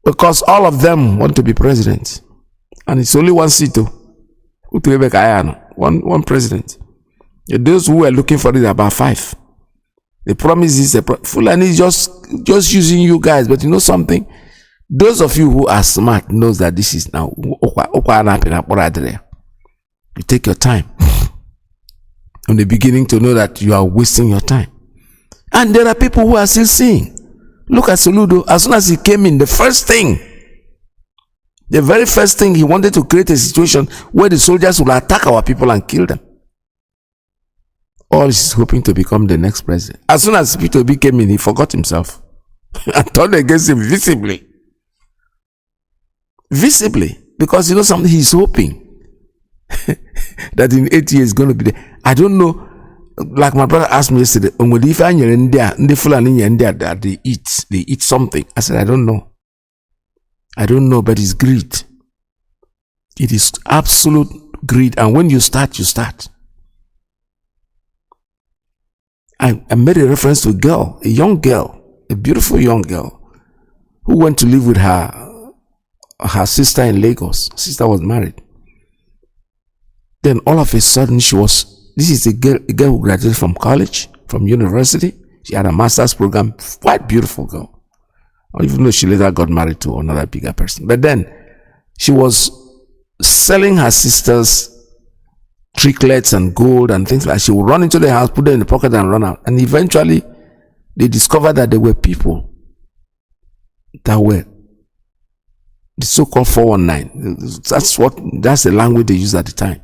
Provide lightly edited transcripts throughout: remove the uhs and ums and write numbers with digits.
Because all of them want to be president. And it's only one seat. One president. Those who are looking for it are about 5. The promise is Fulani is just using you guys, but you know something? Those of you who are smart knows that this is now. You take your time from the beginning to know that you are wasting your time. And there are people who are still seeing. Look at Soludo. As soon as he came in, the very first thing he wanted to create a situation where the soldiers will attack our people and kill them. All is hoping to become the next president. As soon as Peter Obi came in, he forgot himself and turned against him visibly. Visibly. Because you know something, he's hoping that in 8 years he's going to be there. I don't know. Like my brother asked me yesterday, that they eat something. I said, I don't know. I don't know, but it's greed. It is absolute greed. And when you start, you start. I made a reference to a girl, a young girl, a beautiful young girl, who went to live with her sister in Lagos. Sister was married. Then all of a sudden this is a girl who graduated from college, from university. She had a master's program, quite beautiful girl. Even though she later got married to another bigger person. But then she was selling her sister's tricklets and gold and things like that. She would run into the house, put them in the pocket and run out. And eventually they discovered that there were people that were the so-called 419. That's the language they used at the time.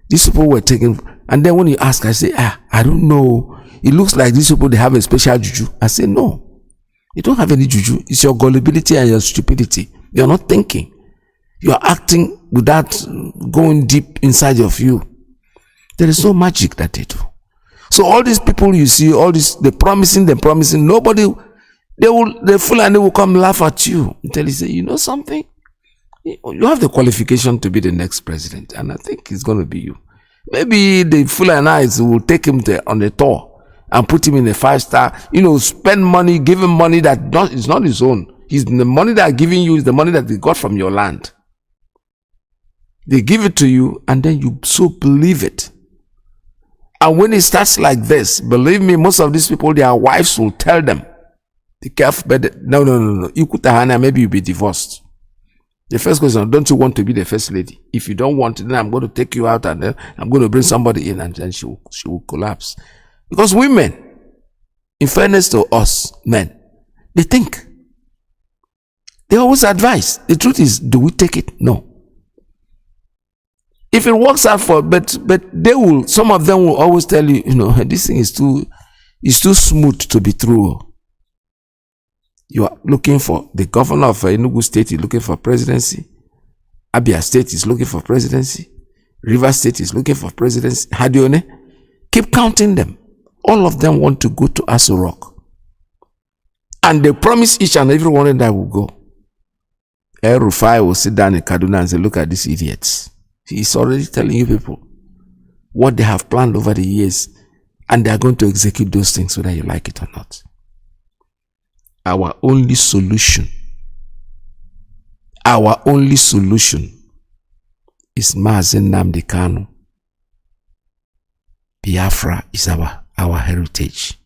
These people were taken, and then when you ask, I say, I don't know. It looks like these people, they have a special juju. I say, no. You don't have any juju. It's your gullibility and your stupidity. You're not thinking. You're acting without going deep inside of you. There is no magic that they do. So all these people you see, all this, they're promising, nobody, the Fulani will come laugh at you until you say, you know something? You have the qualification to be the next president, and I think it's going to be you. Maybe the Fulanis will take him on the tour and put him in a 5-star, spend money, give him money that is not his own. The money they are giving you is the money that they got from your land. They give it to you, and then you so believe it. And when it starts like this, believe me, most of these people, their wives will tell them, be careful, but no. Maybe you'll be divorced. The first question, don't you want to be the first lady? If you don't want it, then I'm going to take you out and then I'm going to bring somebody in, and then she will collapse. Because women, in fairness to us men, they think. They always advise. The truth is, do we take it? No. If it works out but some of them will always tell you, this thing is too smooth to be true. You are looking for the governor of Enugu State is looking for presidency. Abia State is looking for presidency. River State is looking for presidency. Hadione, keep counting them. All of them want to go to Aso Rock. And they promise each and every one of them will go. El Rufai will sit down in Kaduna and say, look at these idiots. He's already telling you people what they have planned over the years, and they are going to execute those things whether you like it or not. Our only solution is Mazi Nnamdi Kanu. Biafra is our heritage.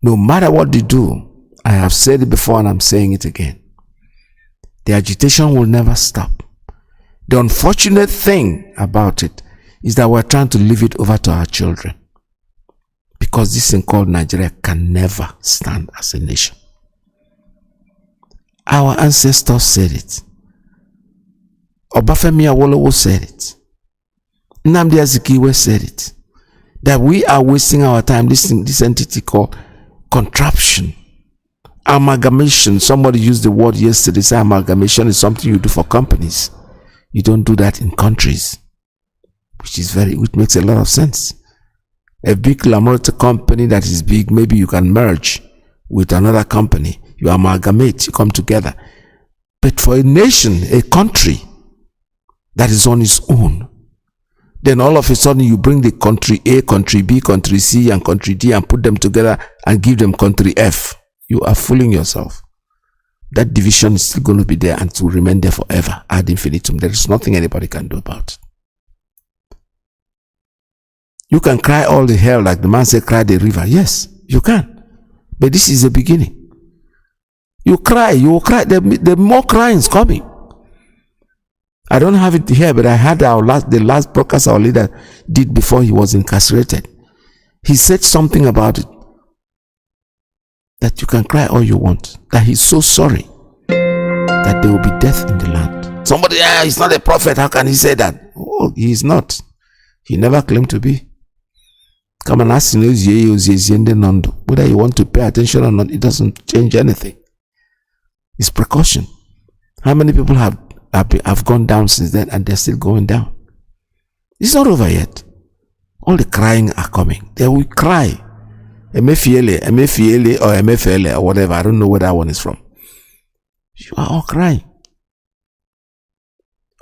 No matter what they do, I have said it before and I'm saying it again, the agitation will never stop. The unfortunate thing about it is that we're trying to leave it over to our children. Because this thing called Nigeria can never stand as a nation. Our ancestors said it. Obafemi Awolowo said it. Nnamdi Azikiwe said it. That we are wasting our time. This entity called contraption, amalgamation. Somebody used the word yesterday. Say amalgamation is something you do for companies. You don't do that in countries, which makes a lot of sense. A big laboratory company that is big, maybe you can merge with another company. You amalgamate, you come together. But for a nation, a country that is on its own, then all of a sudden you bring the country A, country B, country C, and country D and put them together and give them country F. You are fooling yourself. that division is still going to be there and to remain there forever ad infinitum. There is nothing anybody can do about it. You can cry all the hell, like the man said, cry the river. Yes, you can. But this is the beginning. You cry, you will cry. The more crying is coming. I don't have it here, but I had the last broadcast our leader did before he was incarcerated. He said something about it. That you can cry all you want. That he's so sorry that there will be death in the land. Somebody, he's not a prophet. How can he say that? Oh, he is not. He never claimed to be. Come and ask whether you want to pay attention or not. It doesn't change anything. It's precaution. How many people have gone down since then and they're still going down? It's not over yet. All the crying are coming. They will cry. Emefiele or Emefele or whatever. I don't know where that one is from. You are all crying.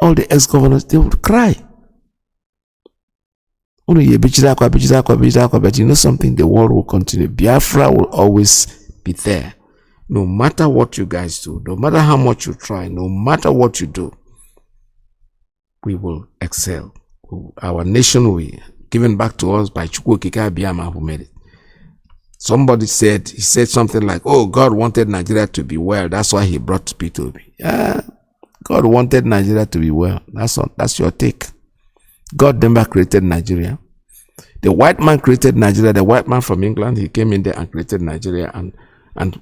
All the ex-governors, they would cry. But you know something? The war will continue. Biafra will always be there. No matter what you guys do, no matter how much you try, no matter what you do, we will excel. Our nation will be given back to us by Chukwu Okike Abiyama, who made it. Somebody said, he said something like, oh, God wanted Nigeria to be well. That's why he brought P2B. Yeah, God wanted Nigeria to be well. That's your take. God never created Nigeria. The white man created Nigeria. The white man from England, he came in there and created Nigeria and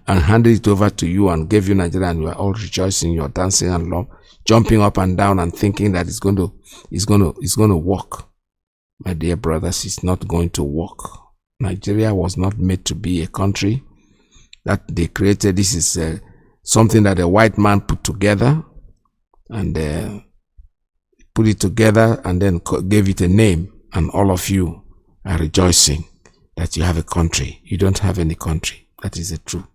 handed it over to you and gave you Nigeria, and you are all rejoicing, you're dancing and love, jumping up and down and thinking that it's going to work. My dear brothers, it's not going to work. Nigeria was not made to be a country that they created. This is something that a white man put together and put it together and then gave it a name, and all of you are rejoicing that you have a country. You don't have any country. That is the truth.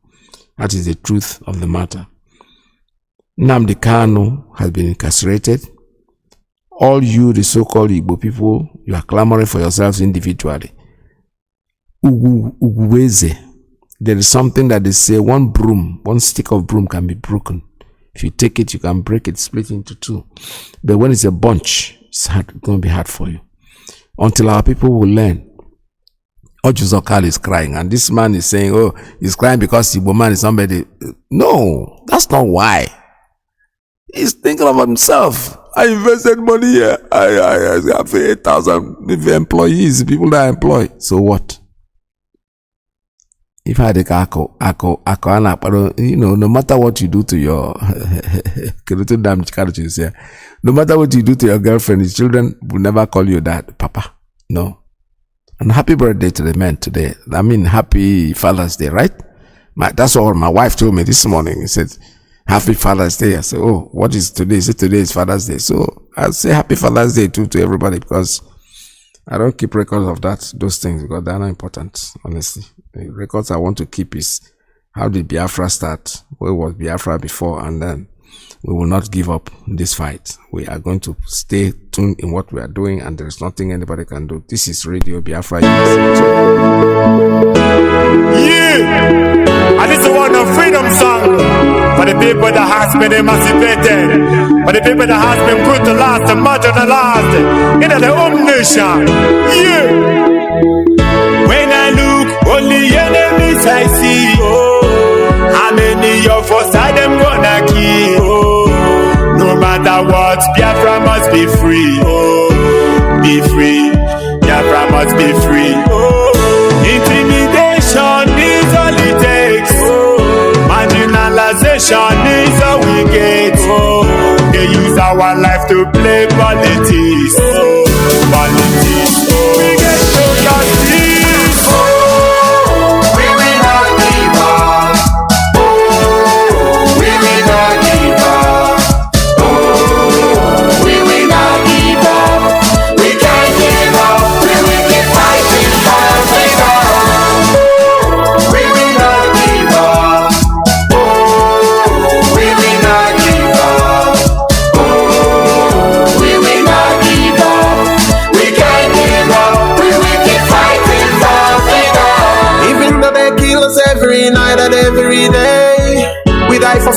That is the truth of the matter. Nnamdi Kanu has been incarcerated. All you, the so-called Igbo people, you are clamoring for yourselves individually. Uguweze. There is something that they say, one stick of broom can be broken. If you take it, you can break it, split into two. But when it's a bunch, it's going to be hard for you. Until our people will learn. Ojuzokal is crying, and this man is saying, oh, he's crying because Igbo man is somebody. No, that's not why. He's thinking of himself. I invested money here. I have 8,000 employees, people that I employ. So what? If I had a you know, no matter what you do to your no matter what you do to your girlfriend, his children will never call you that, Papa. No. And happy birthday to the men today. I mean, happy Father's Day, right? That's what my wife told me this morning. He said, happy Father's Day. I said, oh, what is today? He said, today is Father's Day. So I'll say happy Father's Day too to everybody, because I don't keep records of those things, because they're not important, honestly. The records I want to keep is how did Biafra start? Where was Biafra before? And then we will not give up this fight. We are going to stay tuned in what we are doing, and there is nothing anybody can do. This is Radio Biafra. Yeah! And this is one of freedom song for the people that has been emancipated, for the people that has been put to last and marginalized in the home nation. Yeah! When I look, only enemies I see. Oh, how many of us are them gonna kill? No matter what, Biafra must be free. Oh, be free. Biafra must be free. Oh, intimidation is all it takes. Oh, marginalization is all we get. Oh, they use our life to play politics. Oh, politics. Oh, we get to justice. We will not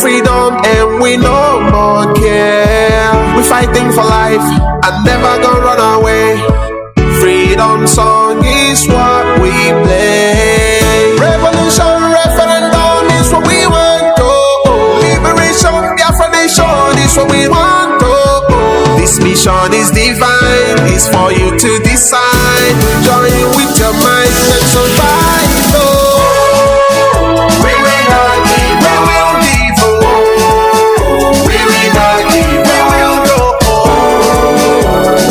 freedom and we no more care. We fighting for life and never gonna run away. Freedom song is what we play. Revolution, referendum is what we want to. Liberation, Biafra nation is what we want to. This mission is divine, it's for you to decide. Join with your mind and survive. We will not give up. We will not give up. We will go.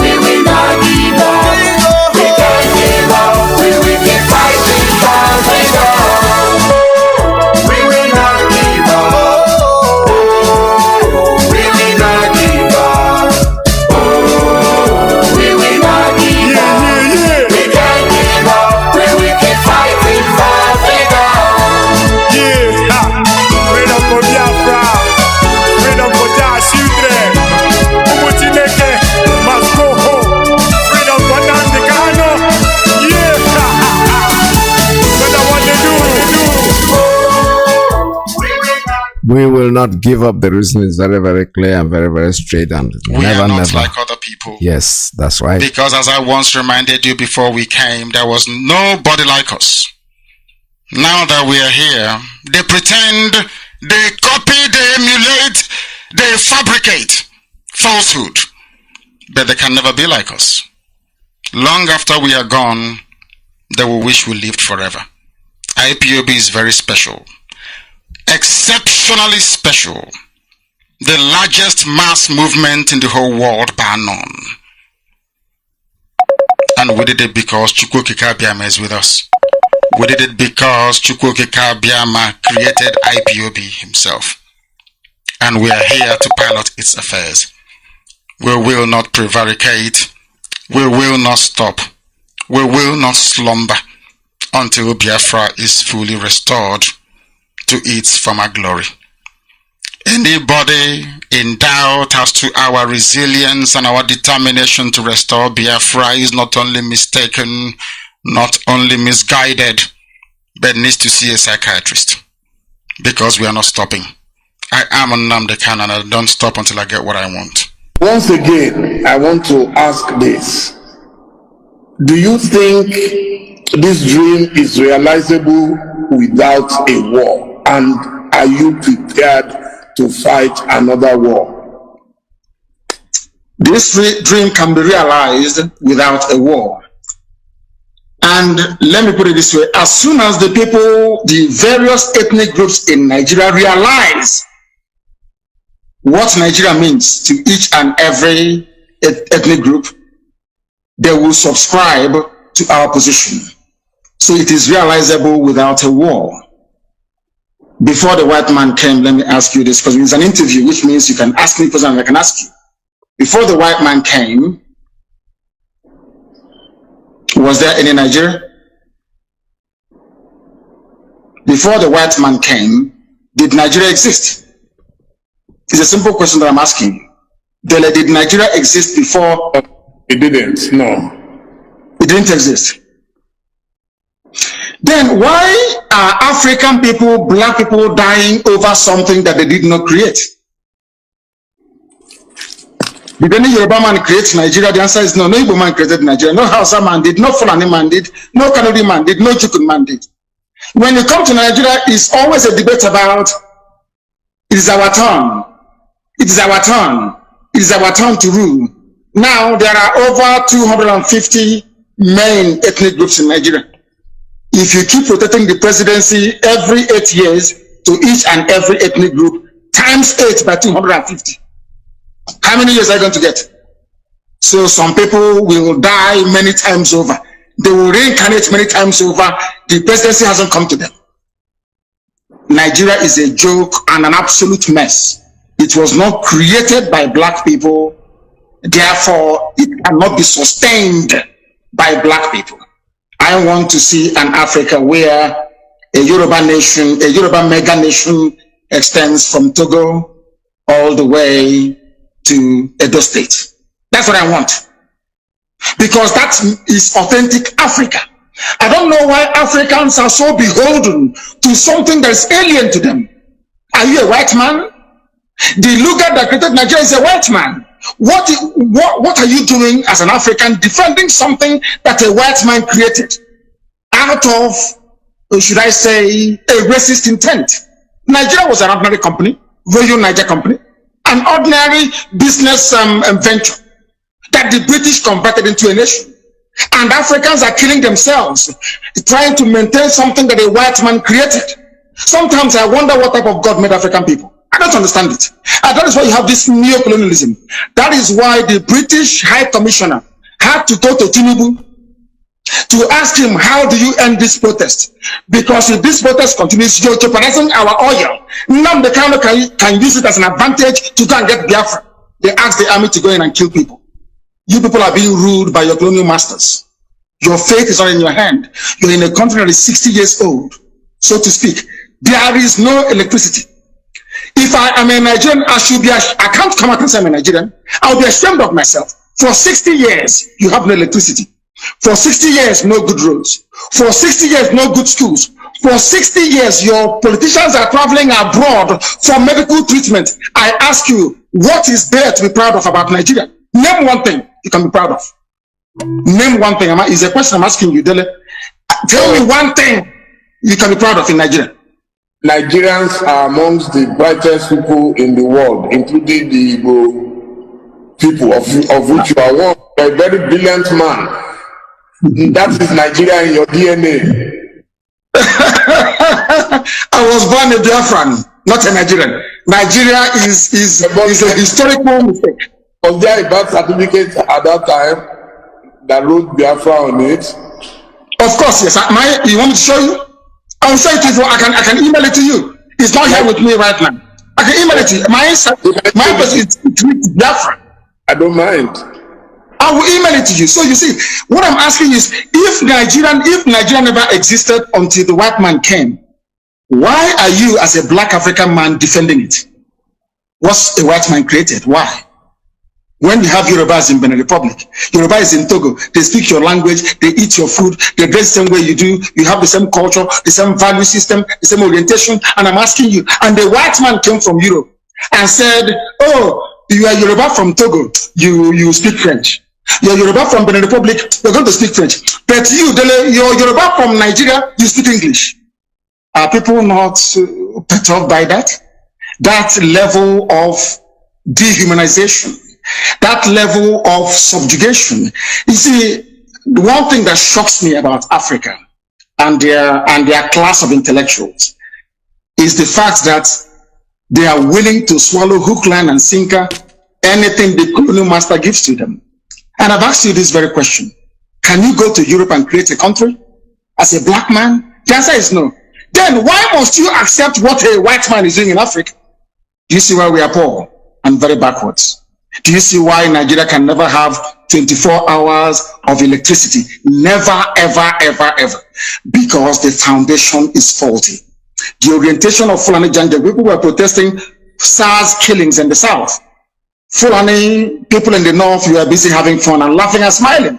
We will not give up. We can't give up. We will keep fighting for freedom. We will not give up. We will not give up. We will not give up. We can't give up. We will keep fighting for freedom. Freedom for Biafra, freedom for their children. Nnamdi Iyke must go home. Freedom for Nnamdi Kanu. Yeah, that's what they do. We will not give up. The reason is very, very clear and very, very straight, and We never, are not never. like other people. Yes, that's right. Because as I once reminded you before we came, there was nobody like us. Now that we are here, they pretend, they copy, they emulate, they fabricate falsehood. But they can never be like us. Long after we are gone, they will wish we lived forever. IPOB is very special. Exceptionally special. The largest mass movement in the whole world bar none. And we did it because Chukwuokike Abiama is with us. We did it because Chukwuokike Abiama created IPOB himself. And we are here to pilot its affairs. We will not prevaricate. We will not stop. We will not slumber until Biafra is fully restored to its former glory. Anybody in doubt as to our resilience and our determination to restore Biafra is not only mistaken, not only misguided, but needs to see a psychiatrist. Because we are not stopping. I am Nnamdi Kanu and I don't stop until I get what I want. Once again, I want to ask this. Do you think this dream is realizable without a war? And are you prepared to fight another war? This dream can be realized without a war. And let me put it this way, as soon as the people, the various ethnic groups in Nigeria realize what Nigeria means to each and every ethnic group, they will subscribe to our position. So it is realizable without a war. Before the white man came, let me ask you this, because it's an interview, which means you can ask me a question and I can ask you. Before the white man came, was there any Nigeria? Before the white man came, did Nigeria exist? It's a simple question that I'm asking you. Did Nigeria exist before? It didn't, no. It didn't exist. Then why are African people, black people dying over something that they did not create? Did any Yoruba man create Nigeria? The answer is no. No Igbo man created Nigeria. No Hausa man did. No Fulani man did. No Kanuri man did. No Chukun man did. When you come to Nigeria, it's always a debate about it is our turn. It is our turn. It is our turn to rule. Now there are over 250 main ethnic groups in Nigeria. If you keep rotating the presidency every 8 years to each and every ethnic group, times 8 by 250. How many years are you going to get? So some people will die many times over. They will reincarnate many times over. The presidency hasn't come to them. Nigeria is a joke and an absolute mess. It was not created by black people. Therefore, it cannot be sustained by black people. I want to see an Africa where a Yoruba nation, a Yoruba mega nation extends from Togo all the way to Edo State. That's what I want. Because that is authentic Africa. I don't know why Africans are so beholden to something that is alien to them. Are you a white man? The Luga that created Nigeria is a white man. What are you doing as an African defending something that a white man created out of, or should I say, a racist intent? Nigeria was an ordinary company, Royal Niger Company, an ordinary business venture that the British converted into a nation. And Africans are killing themselves trying to maintain something that a white man created. Sometimes I wonder what type of God made African people. I don't understand it. And that is why you have this neo-colonialism. That is why the British High Commissioner had to go to Tinubu to ask him, how do you end this protest? Because if this protest continues, you're jeopardizing our oil. Nnamdi Kanu can use it as an advantage to go and get Biafra. They asked the army to go in and kill people. You people are being ruled by your colonial masters. Your fate is not in your hand. You're in a country that is 60 years old, so to speak. There is no electricity. If I am a Nigerian, I can't come out and say I'm a Nigerian. I'll be ashamed of myself. For 60 years, you have no electricity. For 60 years, no good roads. For 60 years, no good schools. For 60 years, your politicians are traveling abroad for medical treatment. I ask you, what is there to be proud of about Nigeria? Name one thing you can be proud of. Name one thing. Is a question I'm asking you, Dele. Tell me one thing you can be proud of in Nigeria. Nigerians are amongst the brightest people in the world, including the Igbo people, of which you are one. You are a very brilliant man. That is Nigeria in your DNA. I was born a Biafran, not a Nigerian. Nigeria is a historical mistake. Was there a birth certificate at that time that wrote Biafra on it? Of course, yes. You want me to show you? I'll show it to you. I can email it to you. It's not here with me right now. I can email it to you. My person is Biafra. I don't mind. I will email it to you. So you see, what I'm asking is, if Nigeria never existed until the white man came, why are you as a black African man defending it? What's a white man created? Why? When you have Yorubas in Benin Republic, Yoruba is in Togo, they speak your language, they eat your food, they dress the same way you do, you have the same culture, the same value system, the same orientation, and I'm asking you, and the white man came from Europe and said, oh, you are Yoruba from Togo, you speak French. You're Yoruba from Benin Republic, you're going to speak French. But you're Yoruba from Nigeria, you speak English. Are people not perturbed by that? That level of dehumanization, that level of subjugation. You see, the one thing that shocks me about Africa and their class of intellectuals is the fact that they are willing to swallow hook, line, and sinker anything the colonial master gives to them. And I've asked you this very question. Can you go to Europe and create a country as a black man? The answer is no. Then why must you accept what a white man is doing in Africa? Do you see why we are poor and very backwards? Do you see why Nigeria can never have 24 hours of electricity? Never, ever, ever, ever. Because the foundation is faulty. The orientation of Fulani Janja, people were protesting SARS killings in the south. Fulani people in the north, you are busy having fun and laughing and smiling.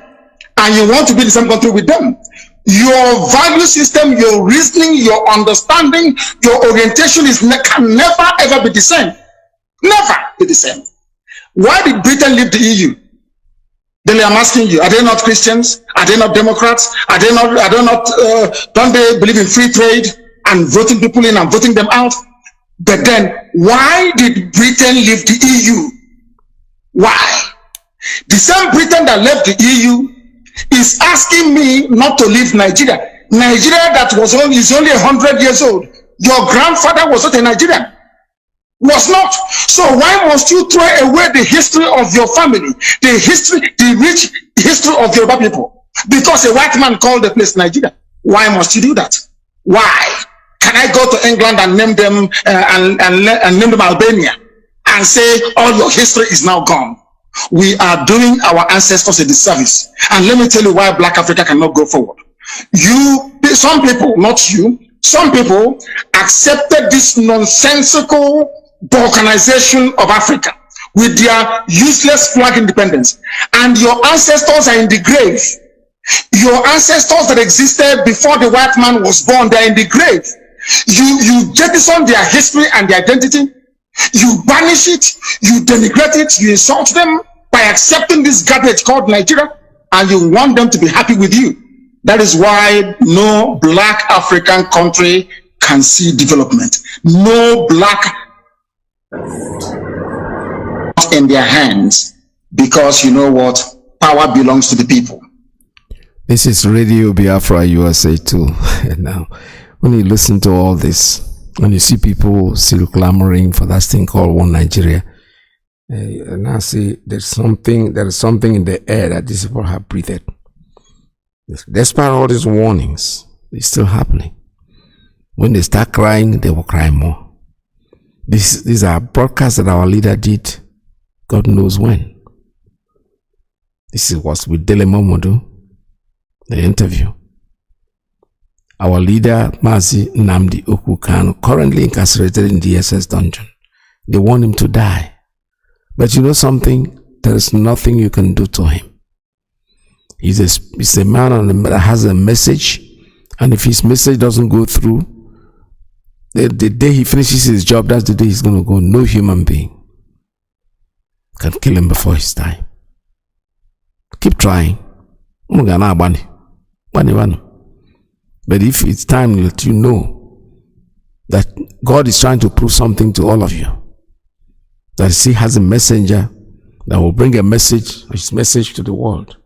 And you want to be in the same country with them. Your value system, your reasoning, your understanding, your orientation can never ever be the same. Never be the same. Why did Britain leave the EU? Then I'm asking you, are they not Christians? Are they not Democrats? Don't they believe in free trade and voting people in and voting them out? But then, why did Britain leave the EU? Why? The same Britain that left the EU is asking me not to leave Nigeria. Nigeria that is only 100 years old. Your grandfather was not a Nigerian. Was not. So why must you throw away the history of your family, the rich history of Yoruba people? Because a white man called the place Nigeria. Why must you do that? Why? Can I go to England and name them and name them Albania and say all your history is now gone? We are doing our ancestors a disservice. And let me tell you why Black Africa cannot go forward. Some people, not you, some people accepted this nonsensical balkanization of Africa with their useless flag independence. And your ancestors are in the grave. Your ancestors that existed before the white man was born, they're in the grave. You jettison their history and their identity. You banish it, you denigrate it, you insult them by accepting this garbage called Nigeria, and you want them to be happy with you. That is why no black African country can see development. No black in their hands, because you know what? Power belongs to the people. This is Radio Biafra USA too. And now, when you listen to all this, when you see people still clamoring for that thing called One Nigeria, and I see there is something in the air that these people have breathed. Despite all these warnings, it's still happening. When they start crying, they will cry more. These are broadcasts that our leader did, God knows when. This was with Dele Momodu, the interview. Our leader, Mazi Nnamdi Kanu, currently incarcerated in the SS dungeon. They want him to die. But you know something? There is nothing you can do to him. He's a man that has a message, and if his message doesn't go through, the day he finishes his job, that's the day he's going to go. No human being can kill him before his time. Keep trying. But if it's time that you know that God is trying to prove something to all of you, that he has a messenger that will bring a message, his message to the world,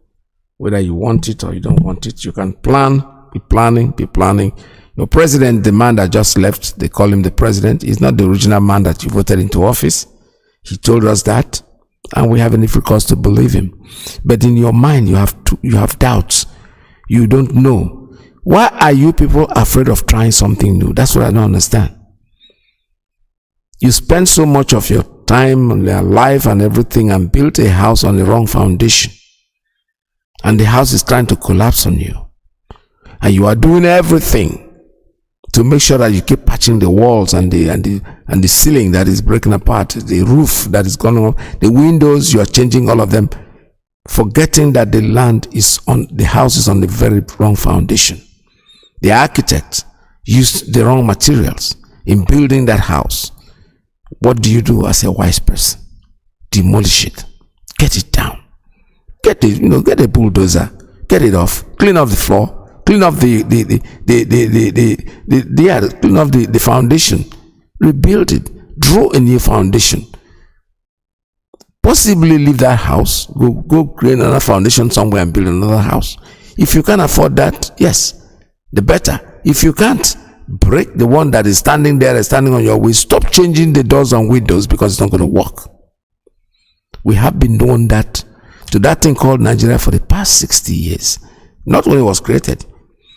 whether you want it or you don't want it, you can plan, be planning. Your president, the man that just left, they call him the president, is not the original man that you voted into office. He told us that, and we have any cause to believe him. But in your mind, you have doubts. You don't know. Why are you people afraid of trying something new? That's what I don't understand. You spend so much of your time and your life and everything and built a house on the wrong foundation. And the house is trying to collapse on you. And you are doing everything to make sure that you keep patching the walls and the ceiling that is breaking apart, the roof that is going on, the windows, you are changing all of them, forgetting that the house is on the very wrong foundation. The architect used the wrong materials in building that house. What do you do as a wise person? Demolish it. Get it down. Get a bulldozer. Get it off. Clean off the floor. Clean off clean off the foundation. Rebuild it. Draw a new foundation. Possibly leave that house. Go create another foundation somewhere and build another house. If you can afford that, yes, the better. If you can't, break the one that is standing there, standing on your way. Stop changing the doors and windows because it's not going to work. We have been doing that to that thing called Nigeria for the past 60 years. Not when it was created.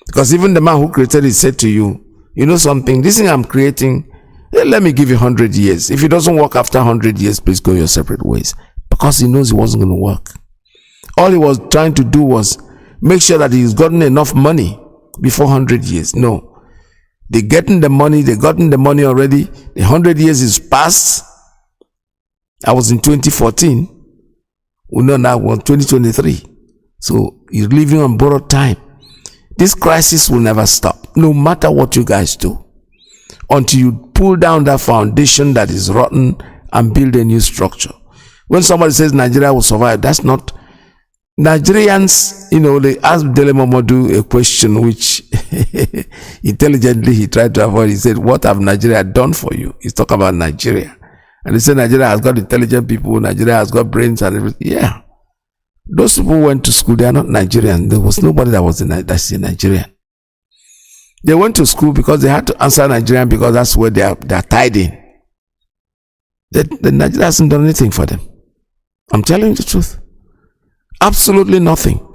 Because even the man who created it said to you, you know something, this thing I'm creating, let me give you 100 years. If it doesn't work after 100 years, please go your separate ways. Because he knows it wasn't going to work. All he was trying to do was make sure that he's gotten enough money before 100 years. No. They gotten the money already. The 100 years is past. I was in 2014. We know now we're 2023. So you're living on borrowed time. This crisis will never stop, no matter what you guys do, until you pull down that foundation that is rotten and build a new structure. When somebody says Nigeria will survive, that's not. Nigerians, they asked Dele Momodu a question which intelligently he tried to avoid. He said, what have Nigeria done for you? He's talking about Nigeria. And he said Nigeria has got intelligent people, Nigeria has got brains and everything. Yeah. Those people went to school, they are not Nigerian. There was nobody that's a Nigerian. They went to school because they had to answer Nigerian because that's where they are tied in. The Nigeria hasn't done anything for them. I'm telling you the truth. Absolutely nothing.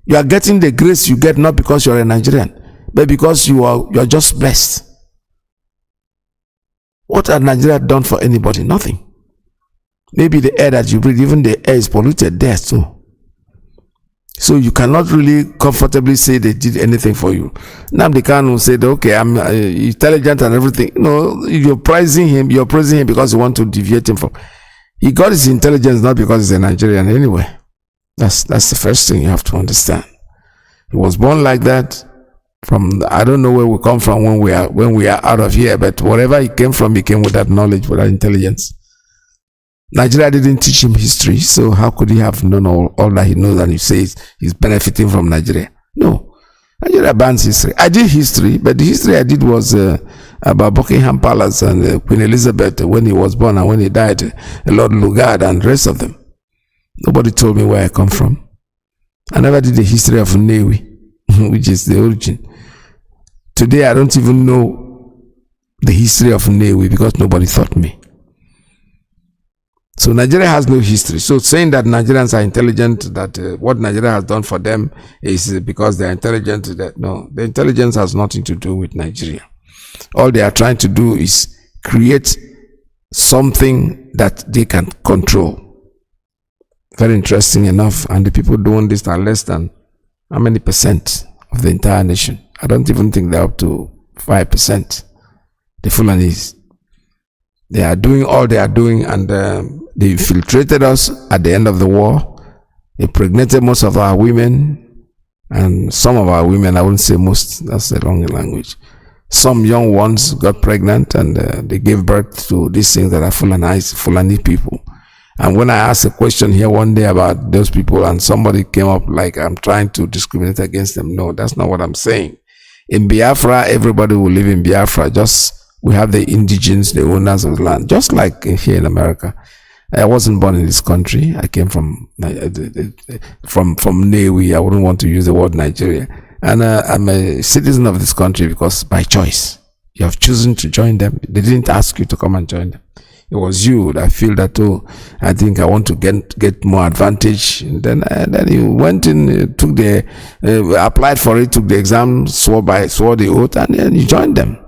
You are getting the grace you get not because you're a Nigerian, but because you are just blessed. What has Nigeria done for anybody? Nothing. Maybe the air that you breathe, even the air is polluted there too. So you cannot really comfortably say they did anything for you. Nnamdi Kanu said, okay, I'm intelligent and everything. No, you're praising him because you want to deviate him from. He got his intelligence not because he's a Nigerian anyway. That's the first thing you have to understand. He was born like that, I don't know where we come from when we are out of here, but wherever he came from, he came with that knowledge, with that intelligence. Nigeria didn't teach him history, so how could he have known all that he knows and he says he's benefiting from Nigeria? No. Nigeria bans history. I did history, but the history I did was about Buckingham Palace and Queen Elizabeth when he was born and when he died, Lord Lugard and the rest of them. Nobody told me where I come from. I never did the history of Nnewi, which is the origin. Today, I don't even know the history of Nnewi because nobody taught me. So Nigeria has no history. So saying that Nigerians are intelligent, that what Nigeria has done for them is because they are intelligent, no, the intelligence has nothing to do with Nigeria. All they are trying to do is create something that they can control. Very interesting enough. And the people doing this are less than how many percent of the entire nation? I don't even think they're up to 5%. The Fulanis. They are doing all they are doing, and they infiltrated us at the end of the war. Impregnated most of our women, and some of our women, I wouldn't say most, that's the wrong language. Some young ones got pregnant, and they gave birth to these things that are Fulani people. And when I asked a question here one day about those people, and somebody came up like I'm trying to discriminate against them. No, that's not what I'm saying. In Biafra, everybody will live in Biafra. We have the indigenes, the owners of the land, just like here in America. I wasn't born in this country. I came from Nnewi. I wouldn't want to use the word Nigeria. And I'm a citizen of this country because by choice. You have chosen to join them. They didn't ask you to come and join them. It was you that feel that, oh, I think I want to get more advantage. And then you went in, took applied for it, took the exam, swore the oath, and then you joined them.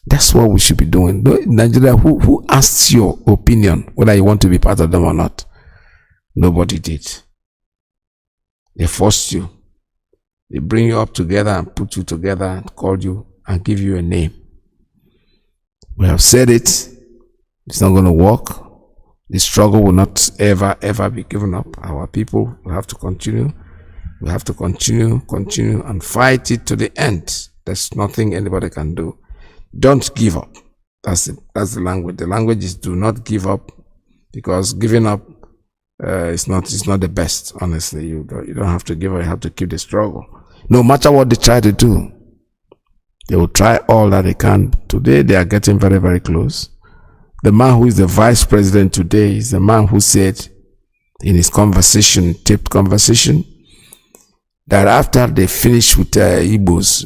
That's what we should be doing. Nigeria, who asks your opinion whether you want to be part of them or not? Nobody did. They forced you. They bring you up together and put you together and call you and give you a name. We have said it. It's not going to work. The struggle will not ever be given up. Our people will have to continue. We have to continue and fight it to the end. There's nothing anybody can do. Don't give up. That's the language. The language is do not give up, because giving up is not the best. Honestly, you don't have to give up. You have to keep the struggle. No matter what they try to do, they will try all that they can. Today they are getting very, very close. The man who is the vice president today is the man who said in his taped conversation, that after they finish with Igbos,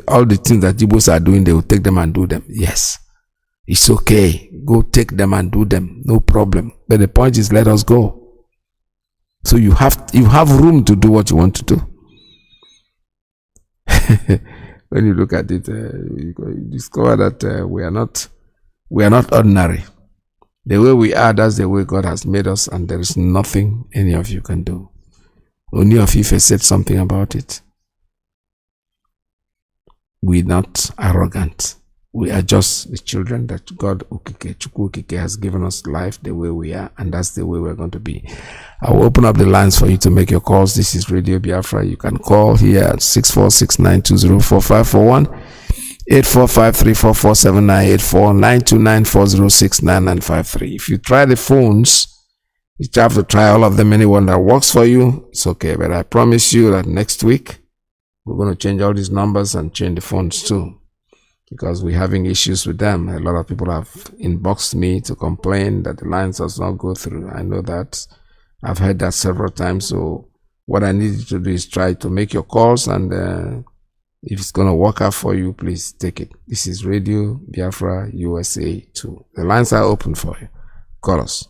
all the things that Igbos are doing, they will take them and do them. Yes, it's okay. Go take them and do them. No problem. But the point is, let us go. So you have room to do what you want to do. When you look at it, you discover that we are not ordinary. The way we are, that's the way God has made us, and there is nothing any of you can do. Only of Ife said something about it. We're not arrogant. We are just the children that God Chukwu Okike has given us life the way we are, and that's the way we're going to be. I will open up the lines for you to make your calls. This is Radio Biafra. You can call here at 6469204541, 845-344-7984, 929-4069-953. If you try the phones, you have to try all of them. Anyone that works for you, it's okay. But I promise you that next week, we're going to change all these numbers and change the phones too, because we're having issues with them. A lot of people have inboxed me to complain that the lines does not go through. I know that. I've heard that several times. So what I need you to do is try to make your calls, and if it's going to work out for you, please take it. This is Radio Biafra USA 2. The lines are open for you. Call us.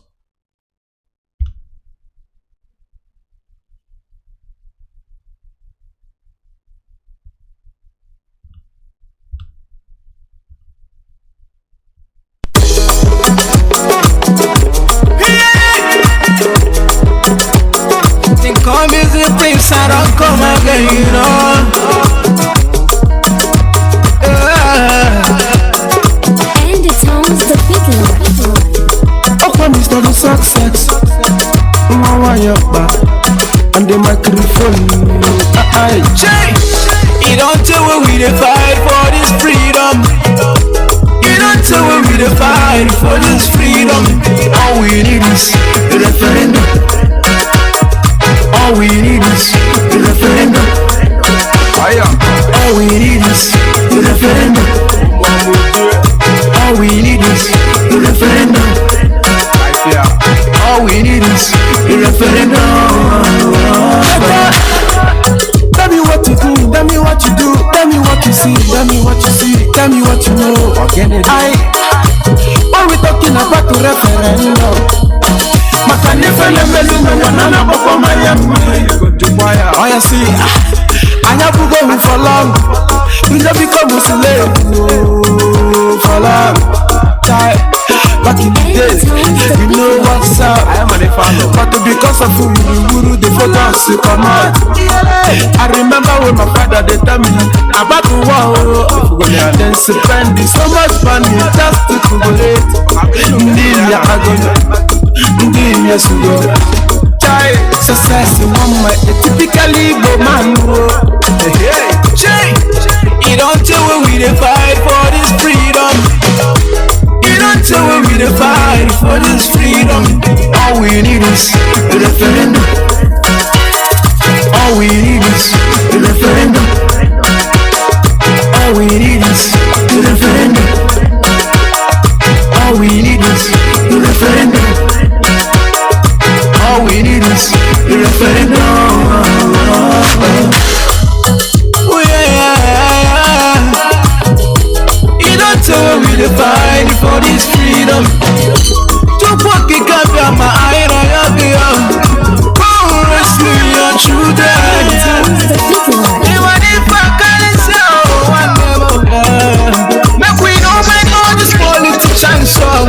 Come music prince, I don't come again, you know. And it sounds the big one. Oh, come Mr. The success. Mama, you're back. And the microphone. Jay, You don't tell when we dey fight for this freedom. You don't tell when we dey fight for this freedom. All we need is a referendum. All we need is a referendum. All we need is a referendum. All we need is a referendum. All we need is a referendum. Tell me what to do, tell me what you do, tell me what you see, tell me what you see, tell me what you know. All we talking about the referendum. Oh, you see, I have to go for long. You never become a slave for long. Back in the days, you know what's up. I am a fan, but because of who the photos you come out. I remember when my father they tell me about the war. Then spend so much money just to collaborate. Success in one way, typically go man. You don't tell when we dey fight for this freedom. You don't tell when we dey fight for this freedom. All we need is a referendum. All we need is a referendum. All we need is a referendum. All we need is a referendum. All we need is a referendum. Oh yeah. You don't tell me to fight for this freedom. To walk it up on my eye, oh, rescue your children. Even if I can't say one never make we know my all this politician song.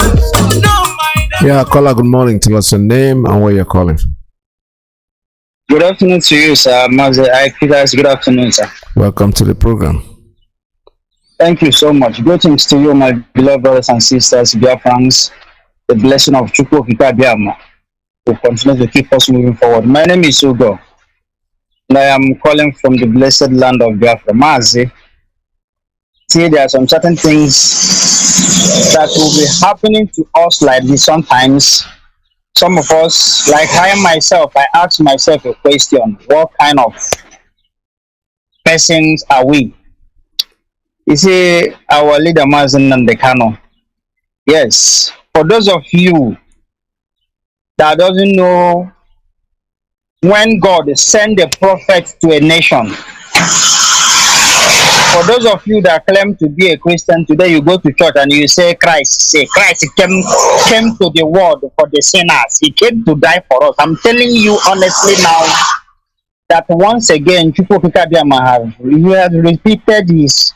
Yeah, caller, good morning. Tell us your name and where you're calling from. Good afternoon to you, sir. Mazi Iyke, guys. Good afternoon, sir. Welcome to the program. Thank you so much. Greetings to you, my beloved brothers and sisters, Biafrans. The blessing of Chukwu Biama will continue to keep us moving forward. My name is Ugo, and I am calling from the blessed land of Biafra. Mazi, see, there are some certain things that will be happening to us like this sometimes. Some of us, like I myself, I ask myself a question: what kind of persons are we? You see, our leader Mazi Nnamdi. Yes, for those of you that doesn't know, when God sent a prophet to a nation, for those of you that claim to be a Christian, today you go to church and you say Christ came to the world for the sinners. He came to die for us. I'm telling you honestly now that once again, Chukwu he has repeated his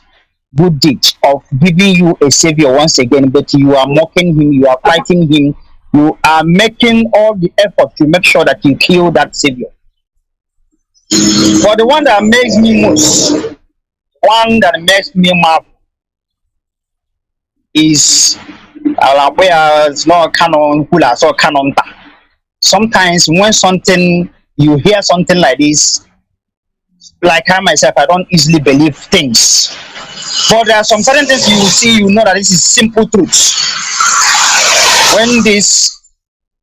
good deed of giving you a savior once again, but you are mocking him, you are fighting him, you are making all the effort to make sure that you kill that savior. But the one that makes me mad is Kanu. Sometimes when you hear something like this, like I myself, I don't easily believe things. But there are some certain things you will see, you know that this is simple truths. When this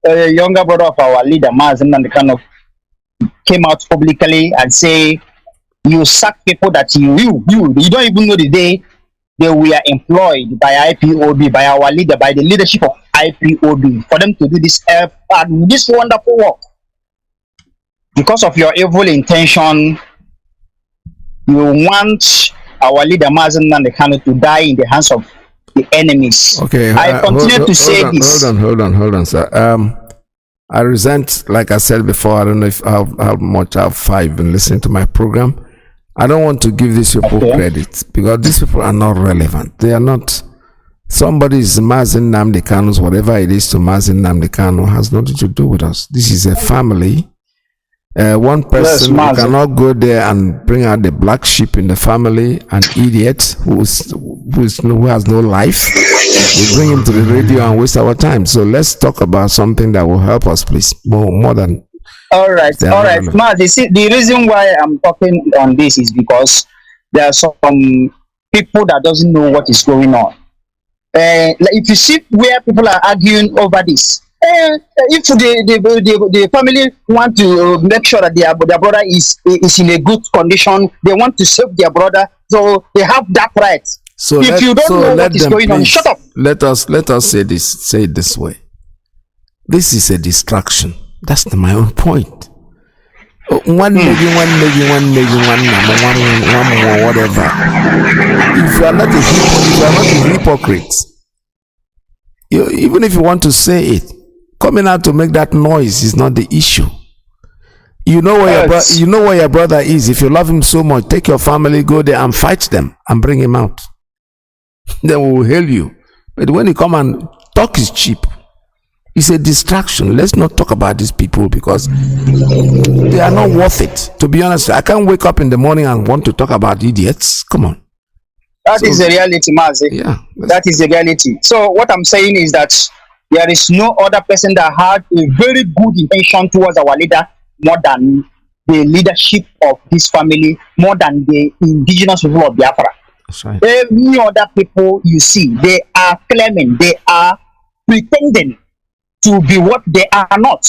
younger brother of our leader, Mazi Iyke, came out publicly and say, you sack people that you don't even know the day they were employed by IPOB, by our leader, by the leadership of IPOB, for them to do this wonderful work. Because of your evil intention, you want our leader Mazi Iyke to die in the hands of the enemies. Okay, I continue to say this. Hold on, sir. I resent, like I said before, I don't know if how much I've been listening to my program. I don't want to give these people credit because these people are not relevant. They are not. Somebody's Mazi Nnamdi, whatever it is to Mazi Nnamdi, has nothing to do with us. This is a family. One person who cannot go there and bring out the black sheep in the family, an idiot who has no life. We bring him to the radio and waste our time. So let's talk about something that will help us, please. More than. All right. Mazi, see, the reason why I'm talking on this is because there are some people that doesn't know what is going on. Like if you see where people are arguing over this, if the family want to make sure that their brother is in a good condition, they want to save their brother, so they have that right. So if you don't know what is going on, shut up. Let us say it this way. This is a distraction. That's my own point. One more, whatever. If you are not a hypocrite, even if you want to say it, coming out to make that noise is not the issue. You know where your brother is. If you love him so much, take your family, go there and fight them and bring him out. Then we will hail you. But when you come and talk is cheap. It's a distraction. Let's not talk about these people because they are not worth it. To be honest, I can't wake up in the morning and want to talk about idiots. Come on. That is the reality, Mazi. Yeah. That is the reality. So what I'm saying is that there is no other person that had a very good intention towards our leader more than the leadership of this family, more than the indigenous people of Biafra. That's right. Every other people you see, they are claiming, they are pretending to be what they are not.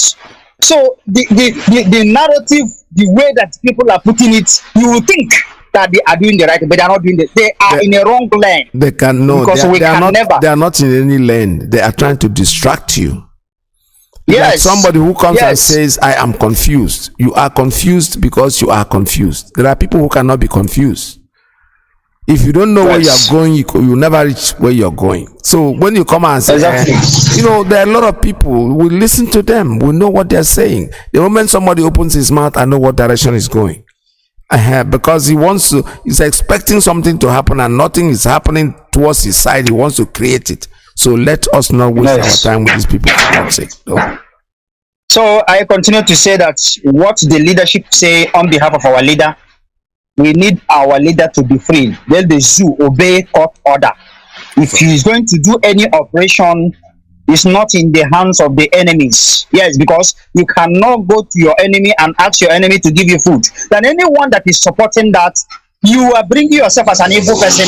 So the narrative, the way that people are putting it, you will think that they are doing the right, but they are not doing it. They are in a wrong lane. They can no. They are not in any lane. They are trying to distract you. Yes. Like somebody who comes and says, "I am confused." You are confused because you are confused. There are people who cannot be confused. If you don't know where you are going, you never reach where you're going. So when you come and say, there are a lot of people, we listen to them, we know what they're saying. The moment somebody opens his mouth, I know what direction is going. Because he's expecting something to happen and nothing is happening towards his side. He wants to create it. So let us not waste our time with these people, for God's sake. No. So I continue to say that what the leadership say on behalf of our leader, we need our leader to be free. Let the zoo obey court order. If he is going to do any operation, it's not in the hands of the enemies. Yes, because you cannot go to your enemy and ask your enemy to give you food. Then anyone that is supporting that, you are bringing yourself as an evil person,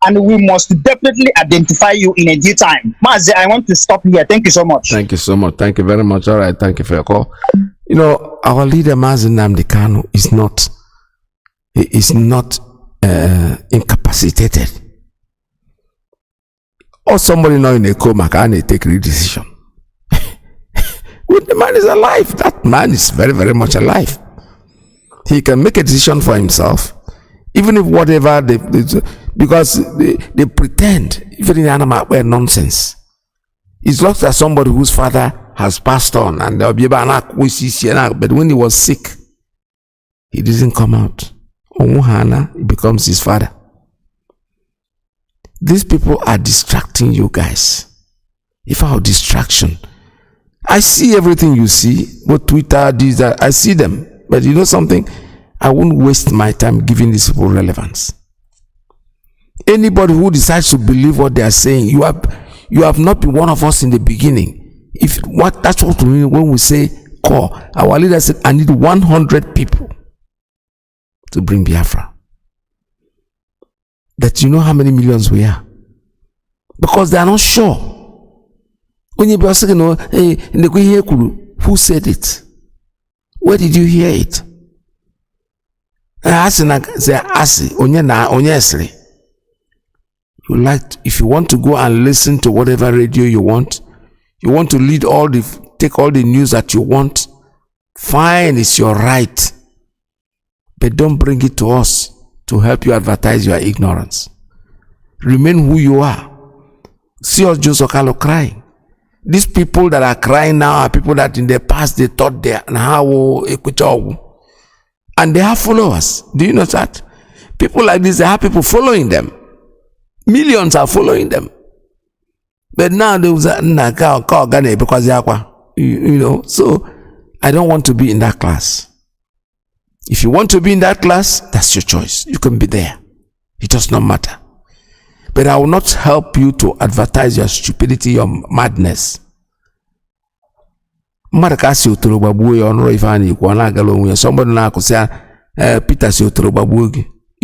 and we must definitely identify you in a due time. Mazi, I want to stop here. Thank you so much. Thank you so much. Thank you very much. All right. Thank you for your call. Our leader, Mazi Nnamdi is not incapacitated. Or somebody not in a coma can take a decision. When the man is alive, that man is very, very much alive. He can make a decision for himself, even if whatever because they pretend, even in animal were nonsense. It's not that somebody whose father has passed on and they'll be but when he was sick, he didn't come out. It becomes his father. These people are distracting you guys. If I have distraction, I see everything you see, both Twitter, these, I see them. But you know something? I won't waste my time giving these people relevance. Anybody who decides to believe what they are saying, you have not been one of us in the beginning. That's what we mean when we say core. Our leader said, I need 100 people to bring Biafra. That you know how many millions we are. Because they are not sure. When you say, who said it? Where did you hear it? If you want to go and listen to whatever radio you want to take all the news that you want, fine, it's your right. But don't bring it to us to help you advertise your ignorance. Remain who you are. See us Joseph Okalo crying. These people that are crying now are people that in the past they thought they are and they have followers. Do you know that? People like this, they have people following them. Millions are following them. But now they was because so I don't want to be in that class. If you want to be in that class, that's your choice. You can be there. It does not matter. But I will not help you to advertise your stupidity, your madness. Somebody now could say, Peter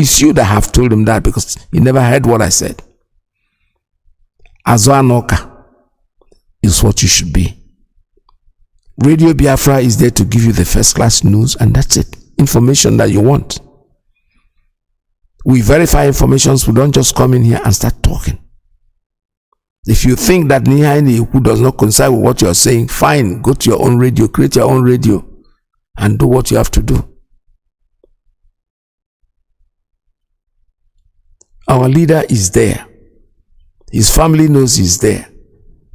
It's you that have told him that because he never heard what I said. Azoanoka is what you should be. Radio Biafra is there to give you the first class news, and that's it. Information that you want. We verify informations. We don't just come in here and start talking. If you think that Nihaini who does not coincide with what you are saying, fine, go to your own radio, create your own radio, and do what you have to do. Our leader is there. His family knows he's there.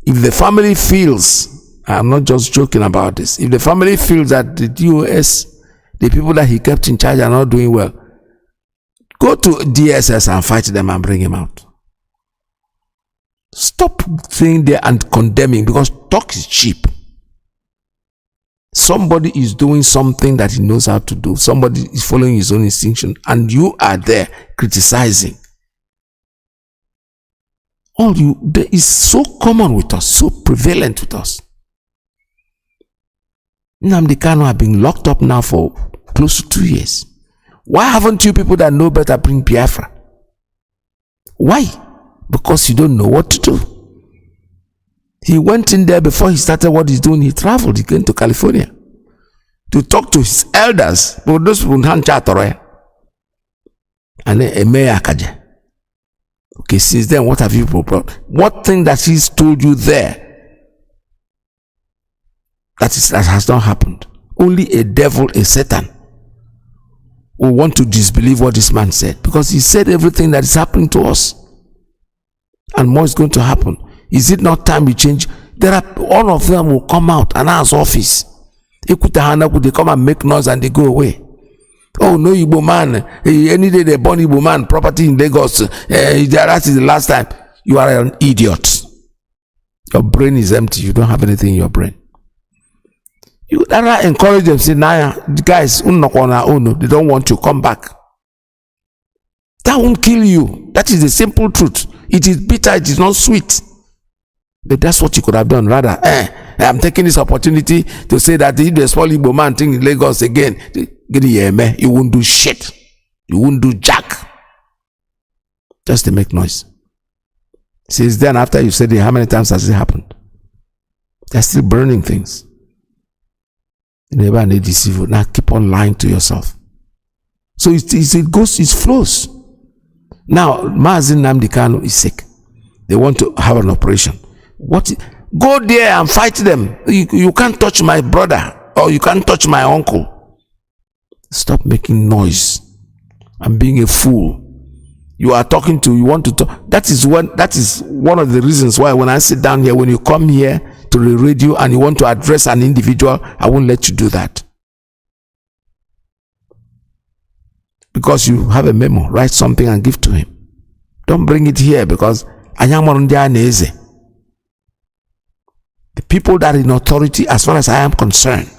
If the family feels, I'm not just joking about this, if the family feels that the DOS, the people that he kept in charge are not doing well, go to DSS and fight them and bring him out. Stop sitting there and condemning, because talk is cheap. Somebody is doing something that he knows how to do. Somebody is following his own instinction, and you are there criticizing. That is so common with us, so prevalent with us. Nnamdi Kanu have been locked up now for close to 2 years. Why haven't you people that know better bring Biafra? Why? Because you don't know what to do. He went in there before he started what he's doing. He traveled. He came to California to talk to his elders. But those people can't chat. And then okay, since then, what have you brought? What thing that he's told you there that has not happened? Only a devil, a Satan, will want to disbelieve what this man said, because he said everything that is happening to us, and more is going to happen. Is it not time we change? All of them will come out and ask office. They come and make noise and they go away. Oh, no Igbo man. Any day they burn Igbo man property in Lagos. That is the last time. You are an idiot. Your brain is empty. You don't have anything in your brain. You encourage them. Say, Naya, guys, they don't want to come back. That won't kill you. That is the simple truth. It is bitter. It is not sweet. But that's what you could have done. Rather, I'm taking this opportunity to say that if the small Igbo man thing in Lagos again, you won't do shit. You won't do jack. Just to make noise. Since then, after you said it, how many times has it happened? They're still burning things. You never need to deceive you. Now keep on lying to yourself. So it goes, it flows. Now, Mazi Nnamdi Kanu is sick. They want to have an operation. Go there and fight them. You can't touch my brother, or you can't touch my uncle. Stop making noise and being a fool. You want to talk. That is one of the reasons why when I sit down here, when you come here to the radio and you want to address an individual, I won't let you do that. Because you have a memo, write something and give to him. Don't bring it here, because the people that are in authority, as far as I am concerned,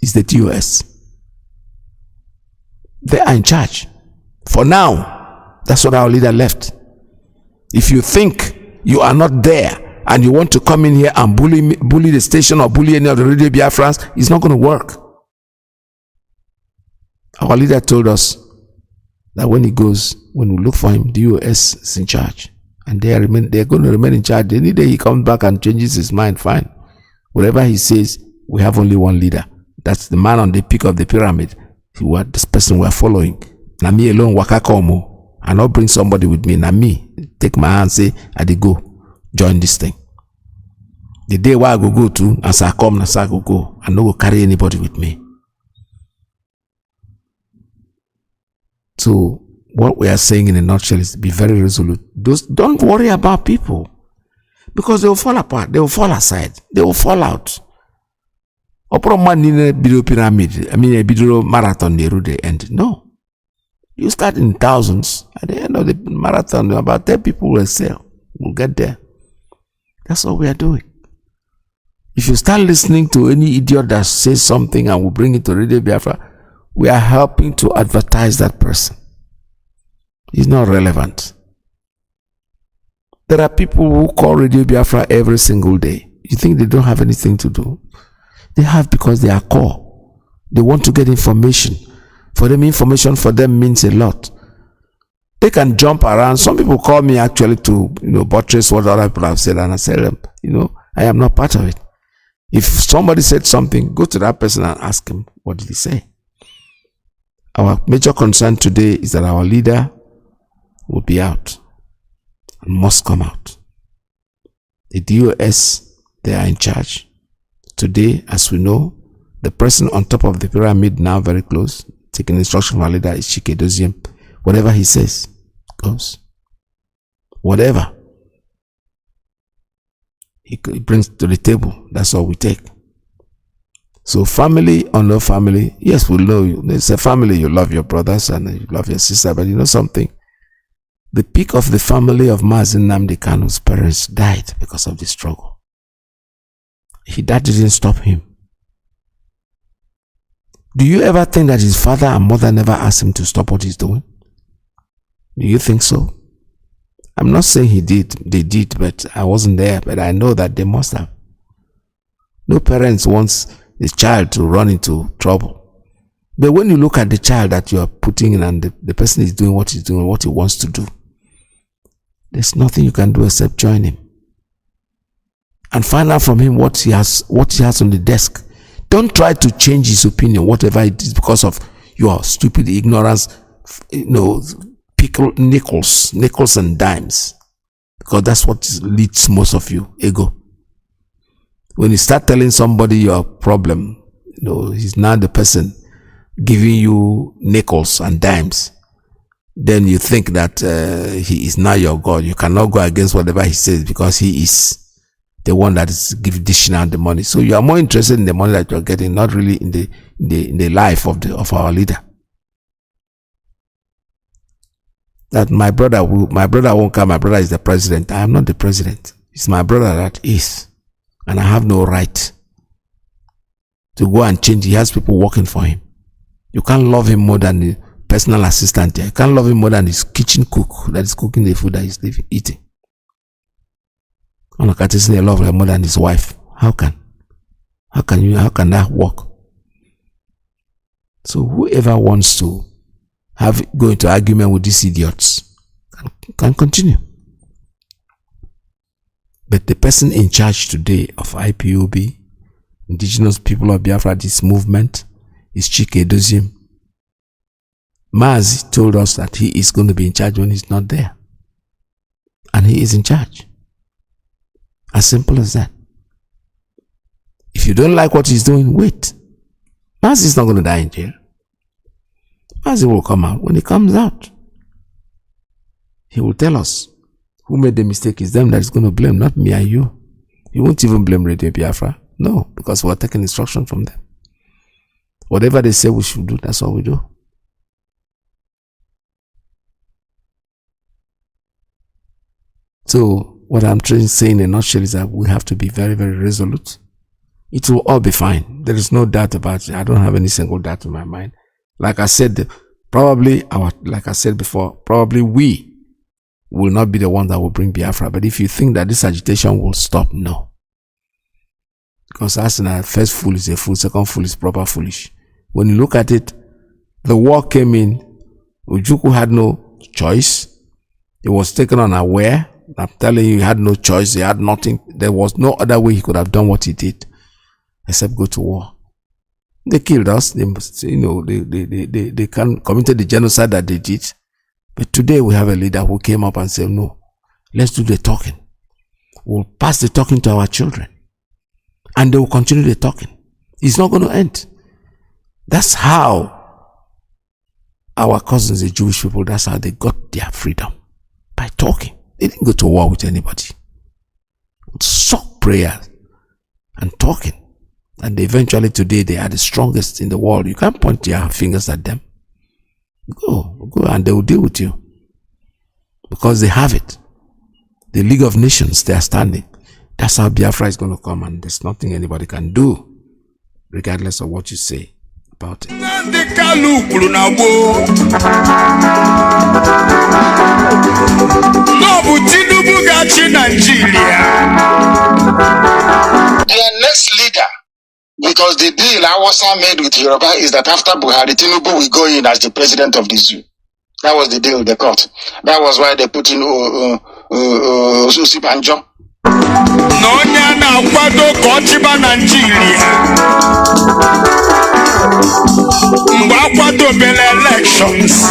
is the TOS. They are in charge. For now, that's what our leader left. If you think you are not there and you want to come in here and bully the station or bully any of the Radio Biafrans, it's not going to work. Our leader told us that when we look for him, the US is in charge. And they're going to remain in charge. Any day he comes back and changes his mind, fine. Whatever he says, we have only one leader. That's the man on the peak of the pyramid. This person we're following. Na me alone waka komo. And not bring somebody with me. Na me take my hand, say, I dey go join this thing. The day where I go to, as I come, as I go, I no go carry anybody with me. So what we are saying in a nutshell is be very resolute. Don't worry about people, because they will fall apart, they will fall aside, they will fall out. Opera man in a video pyramid, a video marathon, they end. No. You start in thousands. At the end of the marathon, about 10 people will get there. That's all we are doing. If you start listening to any idiot that says something and will bring it to Radio Biafra, we are helping to advertise that person. It's not relevant. There are people who call Radio Biafra every single day. You think they don't have anything to do? They have, because they are core. They want to get information For them, information for them means a lot. They can jump around. Some people call me actually to, buttress what other people have said, and I say them, I am not part of it. If somebody said something, go to that person and ask him, what did he say? Our major concern today is that our leader will be out and must come out. The DOS, they are in charge. Today, as we know, the person on top of the pyramid now very close, taking instruction from our leader is Chike Doziem. Whatever he says goes. Whatever he brings to the table, that's all we take. So family or no family, yes, we know you. It's a family, you love your brothers and you love your sister, but you know something? The peak of the family of Mazi Nnamdi Kanu's parents died because of the struggle. That didn't stop him. Do you ever think that his father and mother never asked him to stop what he's doing? Do you think so? I'm not saying they did, but I wasn't there, but I know that they must have. No parents wants the child to run into trouble. But when you look at the child that you are putting in and the person is doing what he's doing, what he wants to do, there's nothing you can do except join him. And find out from him what he has on the desk. Don't try to change his opinion, whatever it is, because of your stupid ignorance, nickels and dimes. Because that's what leads most of you, ego. When you start telling somebody your problem, he's now the person giving you nickels and dimes. Then you think that he is now your God. You cannot go against whatever he says because he is the one that is dishing out the money. So you are more interested in the money that you're getting, not really in the life of our leader. That my brother won't come. My brother is the president. I am not the president. It's my brother that is. And I have no right to go and change. He has people working for him. You can't love him more than the personal assistant here. You can't love him more than his kitchen cook that is cooking the food that he's eating. You love him more than his wife. How can that work? So whoever wants to go into argument with these idiots can continue. But the person in charge today of IPOB, Indigenous People of Biafra, this movement, is Chike Doziem. Mazi told us that he is going to be in charge when he's not there. And he is in charge. As simple as that. If you don't like what he's doing, wait. Mazi is not going to die in jail. Mazi will come out. When he comes out, he will tell us who made the mistake. Is them that is going to blame, not me and you. He won't even blame Radio Biafra. No, because we're taking instruction from them. Whatever they say we should do, that's what we do. So what I'm trying to say in a nutshell is that we have to be very, very resolute. It will all be fine. There is no doubt about it. I don't have any single doubt in my mind. Like I said, like I said before, probably we will not be the ones that will bring Biafra. But if you think that this agitation will stop, no. Because as in first fool is a fool, second fool is proper foolish. When you look at it, the war came in, Ojukwu had no choice. He was taken unaware. I'm telling you, he had no choice. He had nothing. There was no other way he could have done what he did except go to war. They killed us. They committed the genocide that they did. But today we have a leader who came up and said, no, let's do the talking. We'll pass the talking to our children. And they will continue the talking. It's not going to end. That's how our cousins, the Jewish people, that's how they got their freedom. By talking. They didn't go to war with anybody. Sock prayers and talking. And eventually today they are the strongest in the world. You can't point your fingers at them. Go and they will deal with you. Because they have it. The League of Nations, they are standing. That's how Biafra is going to come, and there's nothing anybody can do, regardless of what you say about it. Nnamdi Kanu kwuru na gboo n'ọbụ Tinubu ga-achị Nigeria. Their next leader because the deal Awasa made with Yoruba is that after Buhari, Tinubu will go in as the president of the zoo. That was the deal they cut. That was why they put in Usibanjo. Nonya na kwado kochiba Nigeria. Mwa kwado bele elections.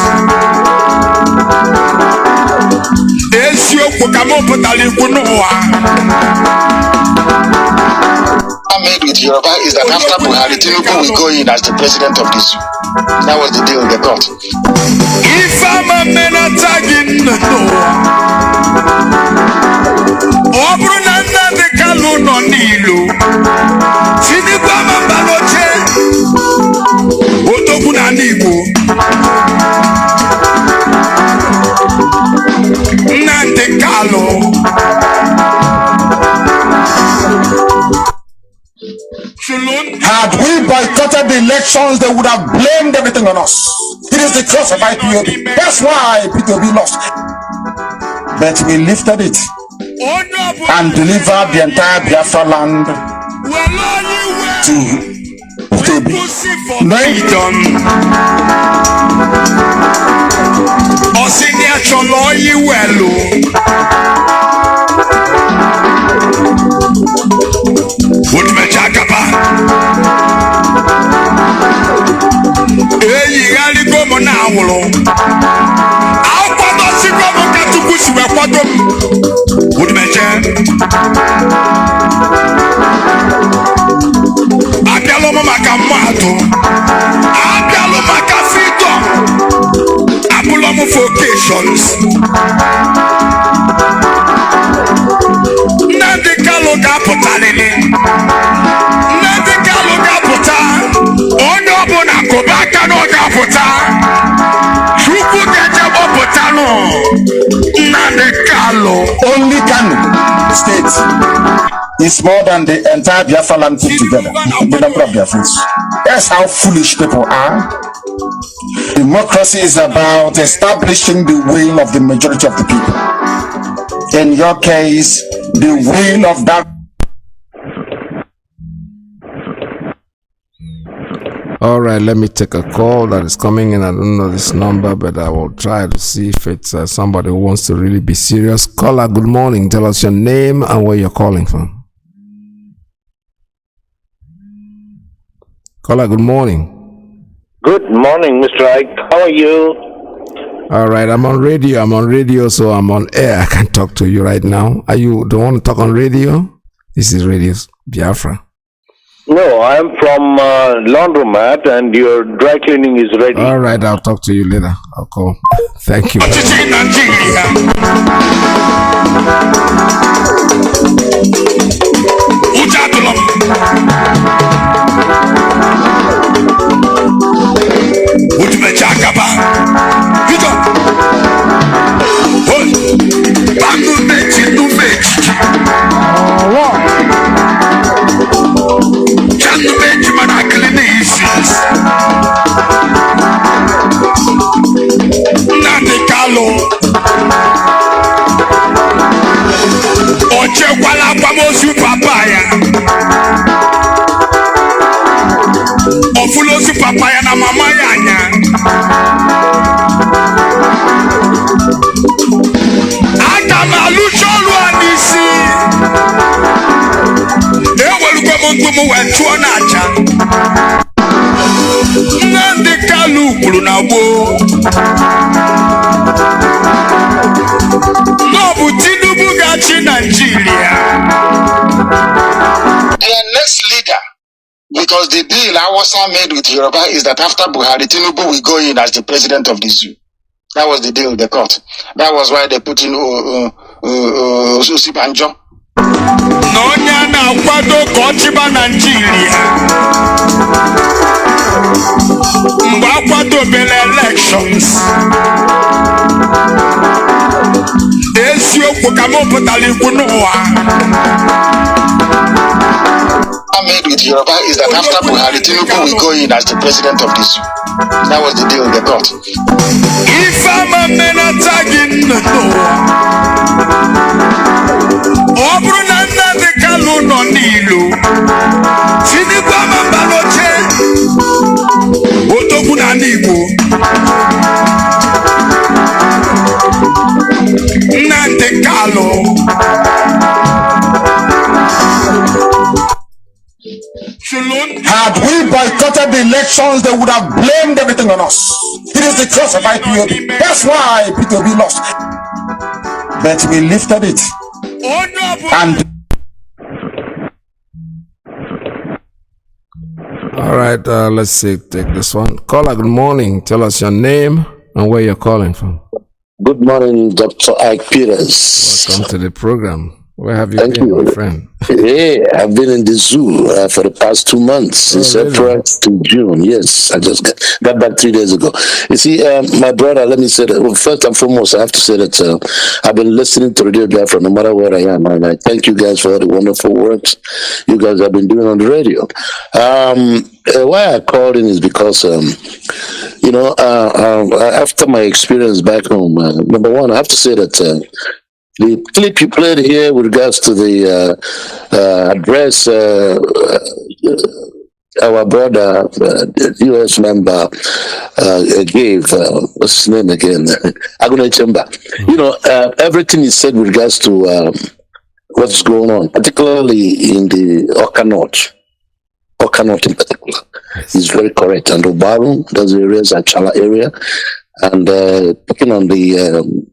Esio kukamo potali kunoa. Made with Yoruba is that after Buhari, Tinubu will go in as the president of the zoo. That was the deal they got. If I'm a man attacking the door, Obrunanda de Kanu no Nilo, Sinibama Baloche, Otokuna Nibo, Nante Kalo. Had we boycotted the elections, they would have blamed everything on us. It is the curse of IPOB. That's why PTOB lost. But we lifted it and delivered the entire Biafra land to PTOB. Only Kanu state is more than the entire Biafra land put together. The number of Biafrans. That's how foolish people are. Democracy is about establishing the will of the majority of the people. In your case, the will of that. All right, let me take a call that is coming in. I don't know this number, but I will try to see if it's somebody who wants to really be serious. Caller, good morning. Tell us your name and where you're calling from. Caller, good morning. Good morning, Mr. Ike. How are you? All right, I'm on radio, so I'm on air. I can talk to you right now. Don't want to talk on radio? This is Radio Biafra. No, I am from Laundromat and your dry cleaning is ready. All right, I'll talk to you later. I'll call. Thank you. Papaya na mama yanya. Agama lucholu anisi. Ewalugo mungumu wetuo nacha. Nnamdi Kanu kwuru na gboo. N'ọbụ Tinubu ga-achị Nigeria. Their next leader. Because the deal Awasa made with Yoruba is that after Buhari, Tinubu will go in as the president of the zoo. That was the deal they cut. That was why they put in Usibanjo. Nonya na kwado kochiba Nigeria. Mwa kwado bele elections. Esio kukamo potali kunoa. Made with Yoruba is that after Buhari, Tinubu will go in as the president of the zoo. That was the deal they got. If I'm a man attacking the door, Obrunanda de Kanu no Nilo, Sinibama Had we boycotted the elections, they would have blamed everything on us. It is the curse of IPOB. That's why IPOB lost. But we lifted it. And All right, let's see. Take this one. Caller, good morning. Tell us your name and where you're calling from. Good morning, Dr. Ike Peters. Welcome to the program. Where have you been, my friend? Hey, I've been in the zoo for the past 2 months, since April to June. Yes, I just got back 3 days ago. You see, my brother, let me say that, well, first and foremost, I have to say that I've been listening to Radio Biafra no matter where I am, and I thank you guys for all the wonderful works you guys have been doing on the radio. Why I called in is because, after my experience back home, number one, I have to say that the clip you played here with regards to the address our brother, U.S. member, gave, what's his name again? Aguna Chemba. Everything he said with regards to what's going on, particularly in the Oka North in particular, is very correct. And Obaru, those areas, Achala area, and picking on the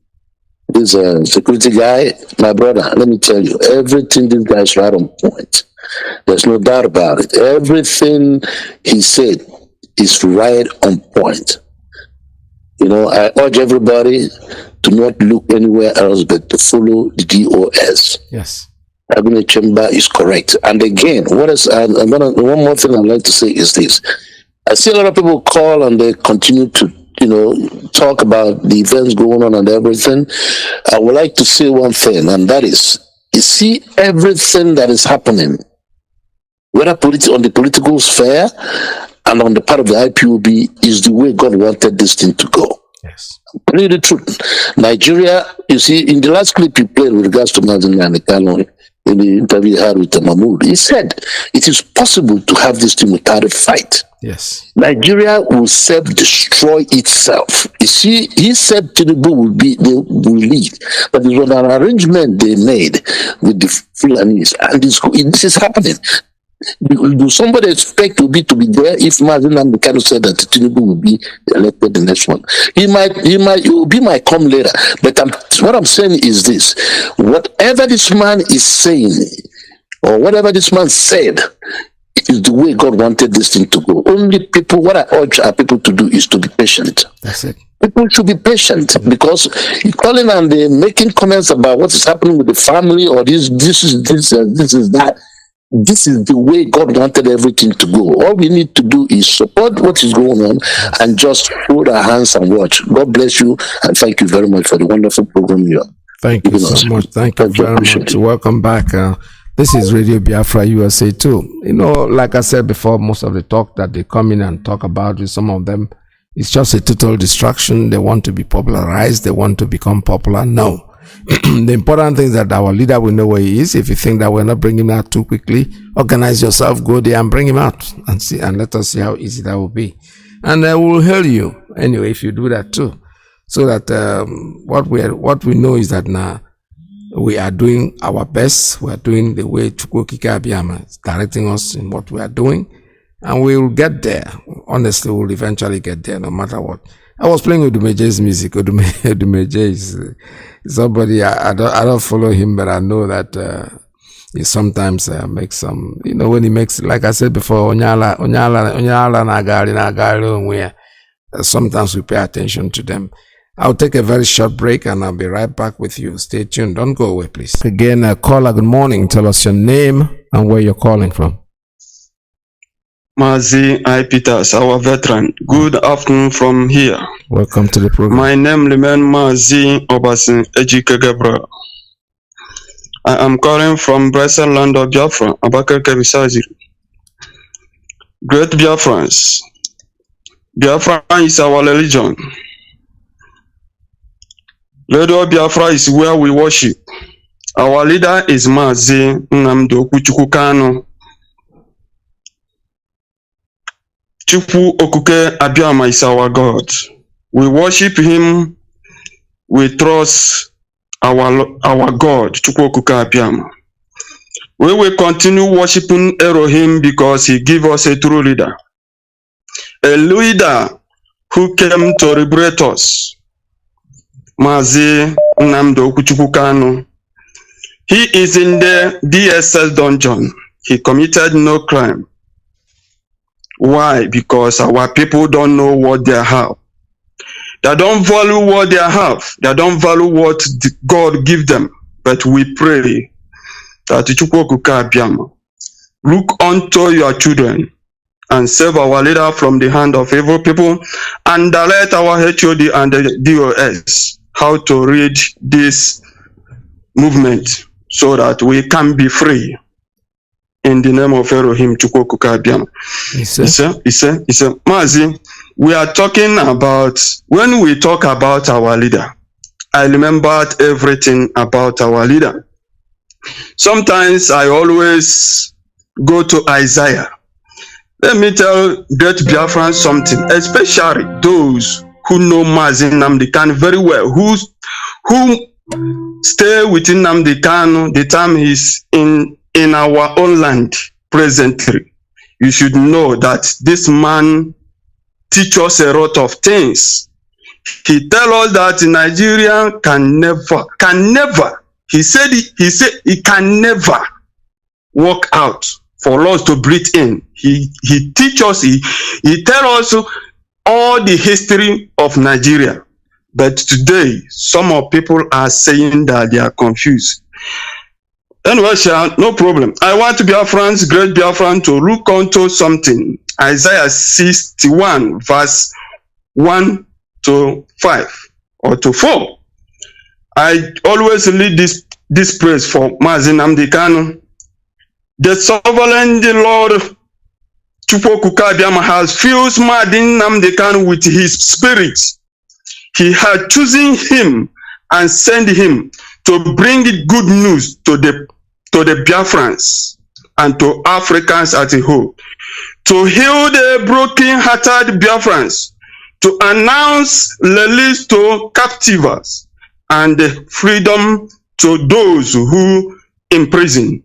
this security guy, my brother, let me tell you, everything this guy is right on point. There's no doubt about it. Everything he said is right on point. I urge everybody to not look anywhere else but to follow the DOS. Yes. Agune Chemba is correct. And again, one more thing I'd like to say is this. I see a lot of people call and they continue to talk about the events going on and everything. I would like to say one thing, and that is, you see, everything that is happening, whether on the political sphere and on the part of the IPOB, is the way God wanted this thing to go. Yes. I'm telling you the truth. Nigeria, you see, in the last clip you played with regards to Mazi Iyke, in the interview he had with Mahmoud, he said it is possible to have this thing without a fight. Yes. Nigeria will self-destroy itself. You see, he said Tinubu will lead, but it was an arrangement they made with the Fulanis, and this is happening. Do somebody expect to be there if Mazi Iyke said that Tinubu will be elected the next one? He might come later. But what I'm saying is this: whatever this man is saying, or whatever this man said, is the way God wanted this thing to go. Only people, what I urge our people to do is to be patient. That's it. People should be patient, because calling and making comments about what is happening with the family, or this is that. This is the way God wanted everything to go. All we need to do is support what is going on and just hold our hands and watch. God bless you, and thank you very much for the wonderful program you are. Thank you so much. Thank you very much. Welcome back. This is Radio Biafra USA too. Like I said before, most of the talk that they come in and talk about with some of them, it's just a total distraction. They want to be popularized. They want to become popular. No. The important thing is that our leader will know where he is. If you think that we're not bringing him out too quickly, organize yourself, go there and bring him out and see, and let us see how easy that will be. And we'll hail you anyway if you do that too. So that what we know is that now we are doing our best. We are doing the way Chukwokika Abiyama is directing us in what we are doing, and we will get there. Honestly, we'll eventually get there no matter what. I was playing Odumeje's music. Odumeje is somebody, I don't follow him, but I know that he sometimes makes some, when he makes, like I said before, Onyala nagari, sometimes we pay attention to them. I'll take a very short break and I'll be right back with you. Stay tuned. Don't go away, please. Again, caller, good morning. Tell us your name and where you're calling from. Mazi Iyke Peters, our veteran. Good afternoon from here. Welcome to the program. My name remains Mazi Iyke Gabriel. I am calling from Brescia land of Biafra, Abakeke Bisazi. Great Biafrans. Biafra is our religion. Radio Biafra is where we worship. Our leader is Mazi Nnamdi Kanu. Chukwu Okuke Abiyama is our God. We worship him. We trust our God, Chukwu Okuke Abiyama. We will continue worshiping Elohim because he gave us a true leader. A leader who came to liberate us. Mazi Nnamdi Kanu. He is in the DSS dungeon. He committed no crime. Why? Because our people don't know what they have. They don't value what they have. They don't value what God give them. But we pray that look unto your children and save our leader from the hand of evil people, and direct our HOD and the DOS how to read this movement so that we can be free. In the name of Elohim Chukwokuka Abiyama. Mazi, we are talking about, when we talk about our leader, I remembered everything about our leader. Sometimes I always go to Isaiah. Let me tell great Biafrans something, especially those who know Mazi Nnamdi Kanu very well, who stay within Nnamdi Kanu the time he's in our own land presently. You should know that this man teach us a lot of things. He tell us that Nigeria can never, he said it can never work out for us to breathe in. He teach us, he tell us all the history of Nigeria. But today, some of people are saying that they are confused. Anyway, no problem. I want Biafrans, great Biafran, to look onto something. Isaiah 61, verse 1 to 5 or to 4. I always read this praise for Mazi Nnamdi Kanu. The sovereign the Lord Chukwokuka Abiyama has filled Mazi Nnamdi Kanu with his spirit. He had chosen him and sent him to bring good news to the Biafrans and to Africans as a whole, to heal the broken-hearted Biafrans, to announce release to captives and freedom to those who in prison.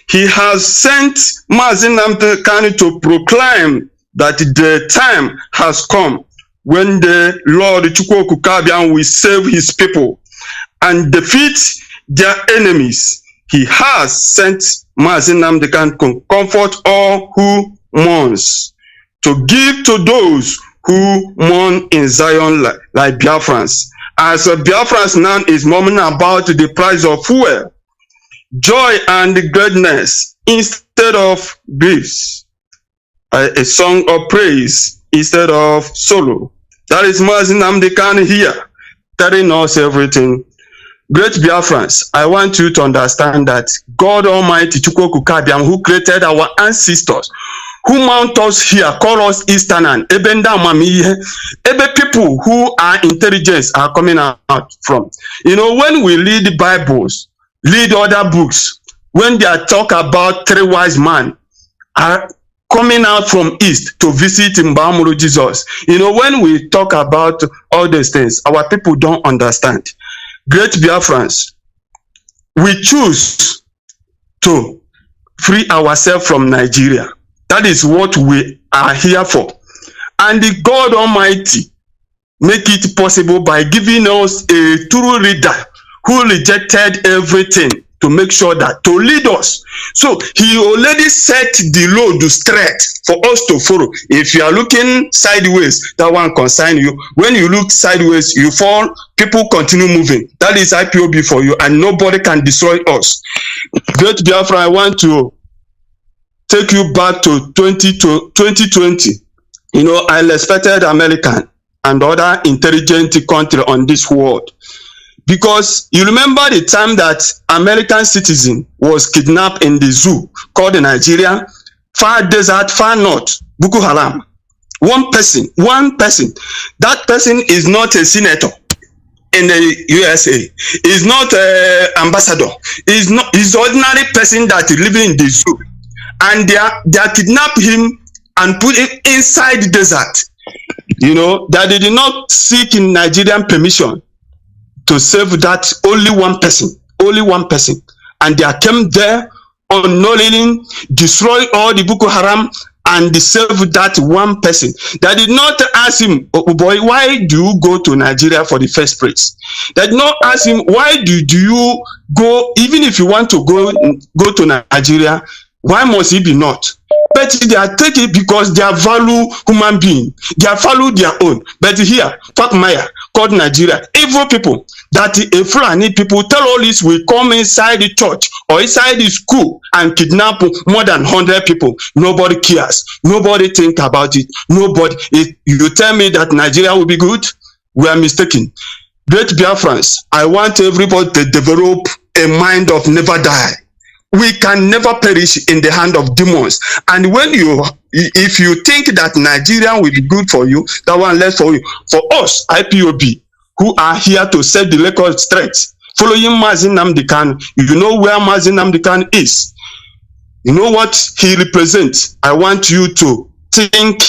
He has sent Mazi Nnamdi Kanu to proclaim that the time has come when the Lord Chukwokuka Abiyama will save his people and defeat their enemies. He has sent Mazi Nnamdi Kanu to comfort all who mourns, to give to those who mourn in Zion like Biafrans. As Biafrans now is mourning about the price of fuel, joy and gladness instead of griefs, a song of praise instead of sorrow. That is Mazi Nnamdi Kanu here, telling us everything. Great Biafrans, I want you to understand that God Almighty Chukwokuka Abiyama, who created our ancestors, who mount us here, call us Eastern, Ebe people who are intelligence are coming out from. You know, when we read Bibles, read other books, when they are talk about three wise men are coming out from East to visit Mbamuru Jesus. You know, when we talk about all these things, our people don't understand. Great Biafrans, we choose to free ourselves from Nigeria. That is what we are here for. And the God Almighty make it possible by giving us a true leader who rejected everything to make sure that to lead us. So he already set the road straight for us to follow. If you are looking sideways, that one concern you. When you look sideways, you fall, people continue moving. That is IPOB for you, and nobody can destroy us. Great Biafra, I want to take you back to 2020. You know, I respected American and other intelligent country on this world. Because you remember the time that American citizen was kidnapped in the zoo called in Nigeria, far desert, far north, Boko Haram. One person. That person is not a senator in the USA. Is not an ambassador. Is ordinary person that is living in the zoo. And they kidnapped him and put him inside the desert. You know, that they did not seek in Nigerian permission to save that only one person. and they came there unknowingly, destroy all the Boko Haram and save that one person. They did not ask him, oh boy, why do you go to Nigeria for the first place? They did not ask him, why do you go, even if you want to go to Nigeria, why must he be not? But they are taking it because they value human being. They value their own. But here, fuck Maya, called Nigeria, evil people, that a Fulani people terrorists will come inside the church or inside the school and kidnap more than 100 people. Nobody cares. Nobody think about it. Nobody. You tell me that Nigeria will be good? We are mistaken. Great Biafrans, I want everybody to develop a mind of never die. We can never perish in the hand of demons. And if you think that Nigeria will be good for you, that one less for you. For us, IPOB, who are here to set the record straight, following Mazi Iyke, you know where Mazi Iyke is. You know what he represents. I want you to think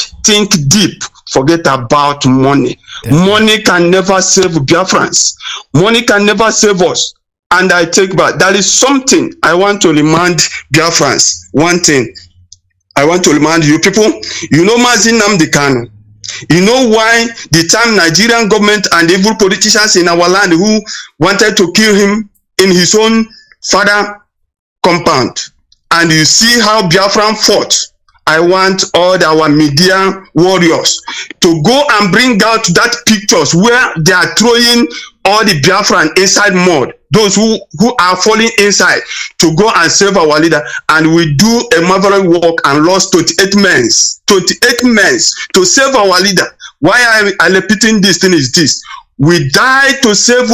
deep. Forget about money. Money can never save Biafrans. Money can never save us. And I take back. That is something I want to remind Biafrans. One thing I want to remind you people. You know Mazi Iyke. You know why the time Nigerian government and evil politicians in our land who wanted to kill him in his own father compound. And you see how Biafran fought. I want all our media warriors to go and bring out that pictures where they are throwing all the Biafran inside mud. Those who are falling inside, to go and save our leader. And we do a marvelous work and lost 28 men. 28 men to save our leader. Why I'm repeating this thing is this. We died to save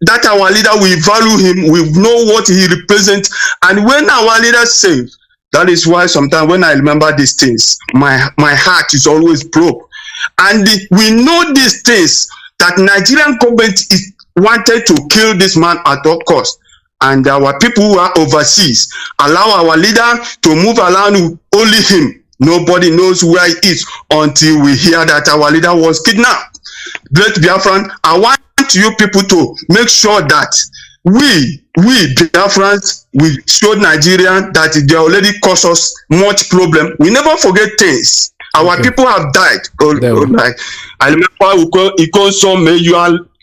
that our leader. We value him. We know what he represents. And when our leader saved, that is why sometimes when I remember these things, my heart is always broke. And we know these things, that Nigerian government wanted to kill this man at all costs. And our people who are overseas allow our leader to move around, only him. Nobody knows where he is until we hear that our leader was kidnapped. Great Biafran, I want you people to make sure that we Biafrans, we showed Nigerian that they already caused us much problem. We never forget things. Our people have died. I remember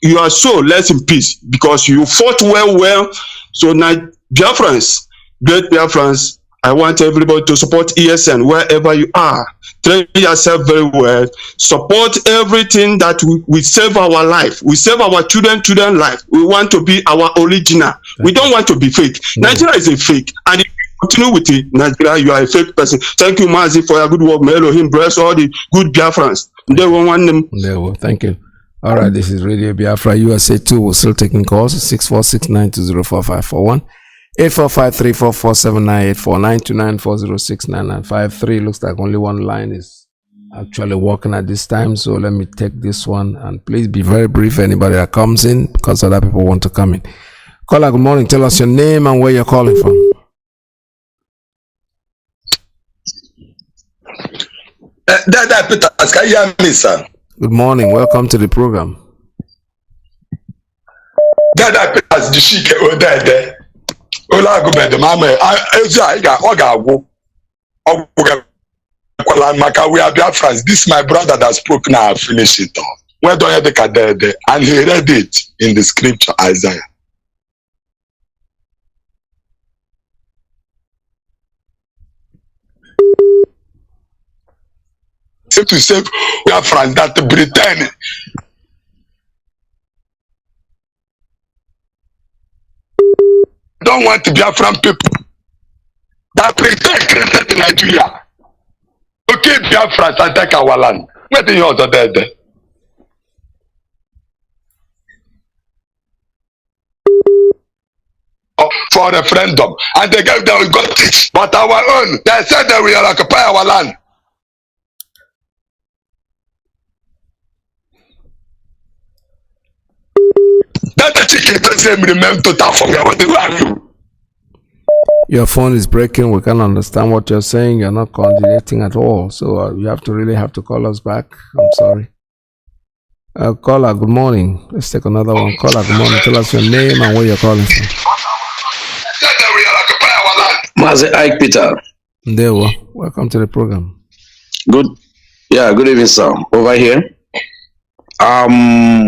you are so less in peace because you fought well. So now, Biafrans, great Biafrans, I want everybody to support ESN wherever you are. Train yourself very well. Support everything that we save our life. We save our children's life. We want to be our original. We don't want to be fake. Nigeria is a fake. And if you continue with it, Nigeria, you are a fake person. Thank you, Mazi, for your good work. May Elohim bless all the good Biafrans. They will want them. Thank you. All right, this is Radio Biafra USA 2. We're still taking calls. 646-920-4541. 845-344-798-4929-406-9953. Looks like only one line is actually working at this time. So let me take this one. And please be very brief, anybody that comes in, because other people want to come in. Caller, good morning. Tell us your name and where you're calling from. Peters, can you hear me, sir? Good morning. Welcome to the program. Dada Peters, the chic, there. Ola Gubed, Mama, we are Biafrans. This is my brother that spoke now. Finish it all. Where do you take a and he read it in the scripture, Isaiah. Seem to say Biafrans that Britain. Don't want to be Biafran people that pretend created in Nigeria. Okay, Biafrans attack our land. Where do you also there? For referendum, and they gave them we got it, but our own, they said that we will occupy our land. That the chicken doesn't remember to talk for me. What do you? Your phone is breaking. We can't understand what you're saying. You're not coordinating at all. So you have to call us back. I'm sorry. Caller, good morning. Let's take another one. Caller, good morning. Tell us your name and where you're calling from. Mazi Iyke Peter. There, welcome to the program. Good. Yeah, good evening, sir. Over here. My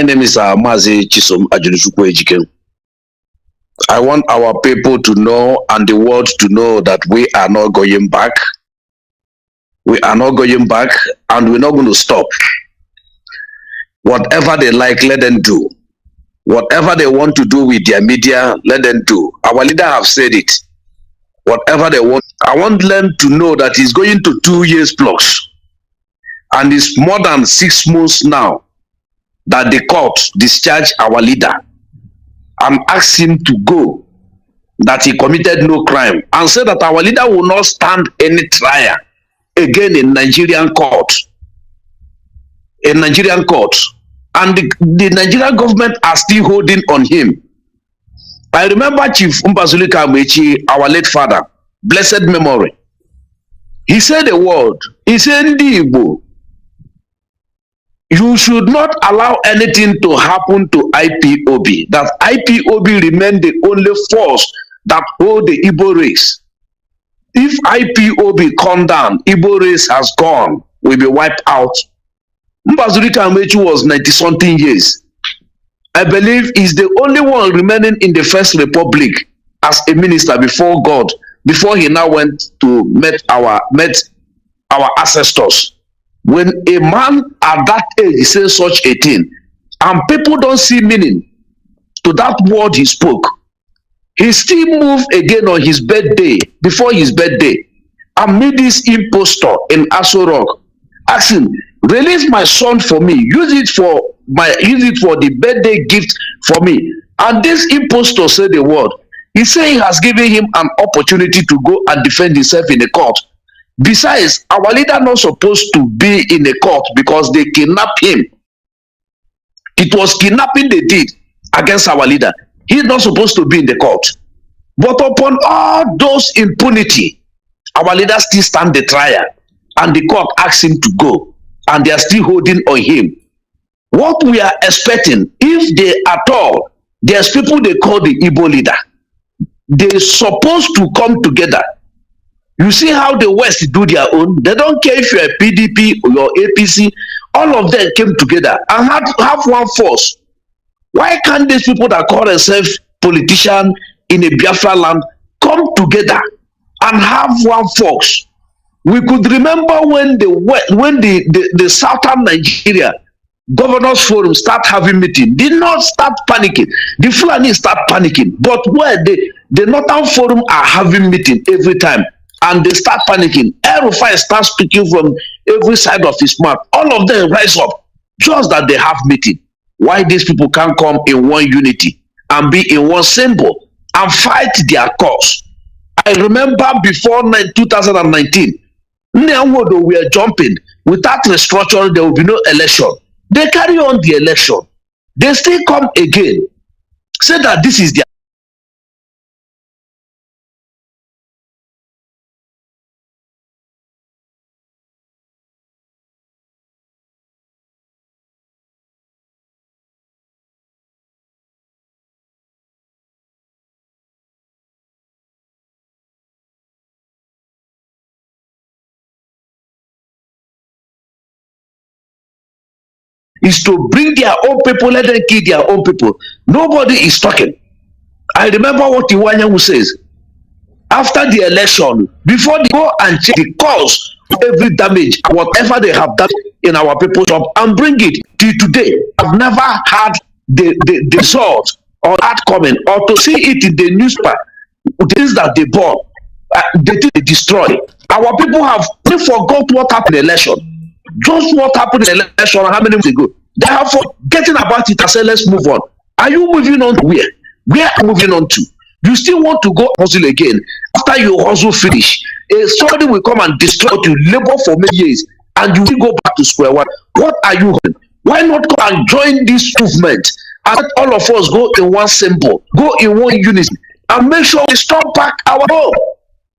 name is Mazi Iyke. I want our people to know and the world to know that we are not going back. We are not going back, and we're not going to stop. Whatever they like, let them do. Whatever they want to do with their media, let them do. Our leader have said it. Whatever they want. I want them to know that it's going to 2 years plus. And it's more than 6 months now that the court discharged our leader and asked him to go, that he committed no crime, and said that our leader will not stand any trial again in Nigerian court. In Nigerian court. And the Nigerian government are still holding on him. I remember Chief Mbazulika Amechi, our late father, blessed memory. He said a word. He said, Igbo, you should not allow anything to happen to IPOB. That IPOB remain the only force that hold the Igbo race. If IPOB come down, Igbo race has gone, will be wiped out. Mbazulika Amechi was 90-something years. I believe he's the only one remaining in the First Republic as a minister before God, before he now went to meet our ancestors. When a man at that age says such a thing, and people don't see meaning to that word he spoke, he still moved again on his birthday, before his birthday, and meet this impostor in Aso Rock, asking, release my son for me, use it for the birthday gift for me. And this impostor said the word. He said he has given him an opportunity to go and defend himself in a court. Besides, our leader not supposed to be in a court because they kidnapped him. It was kidnapping they did against our leader. He's not supposed to be in the court. But upon all those impunity, our leader still stand the trial, and the court asked him to go, and they are still holding on him. What we are expecting, if they at all, there's people they call the Igbo leader, they're supposed to come together. You see how the West do their own. They don't care if you're a PDP or you're APC. All of them came together and have one force. Why can't these people that call themselves politicians in a Biafra land come together and have one force? We could remember when the southern Nigeria governors forum start having meeting, did not start panicking. The Fulani start panicking, but where the northern forum are having meeting every time, and they start panicking. Erufai starts speaking from every side of his mouth. All of them rise up, just that they have meeting. Why these people can't come in one unity and be in one symbol and fight their cause? I remember before 2019, Nneawodo were jumping. Without restructuring, there will be no election. They carry on the election. They still come again. Say that this is their is to bring their own people, let them kill their own people. Nobody is talking. I remember what Iwanyanwu says. After the election, before they go and check the cause of every damage, whatever they have done in our people's job, and bring it till today. I've never had the result or that comment or to see it in the newspaper. Things that they bought, they destroy. Our people have forgot what happened in the election. Just what happened in the election how many months ago. They have forgetting about it and say, let's move on. Are you moving on to where? Where are you moving on to? You still want to go hustle again. After you hustle finish, somebody will come and destroy you, labor for many years, and you will go back to square one. What are you doing? Why not come and join this movement and let all of us go in one symbol, go in one unison, and make sure we restore back our home?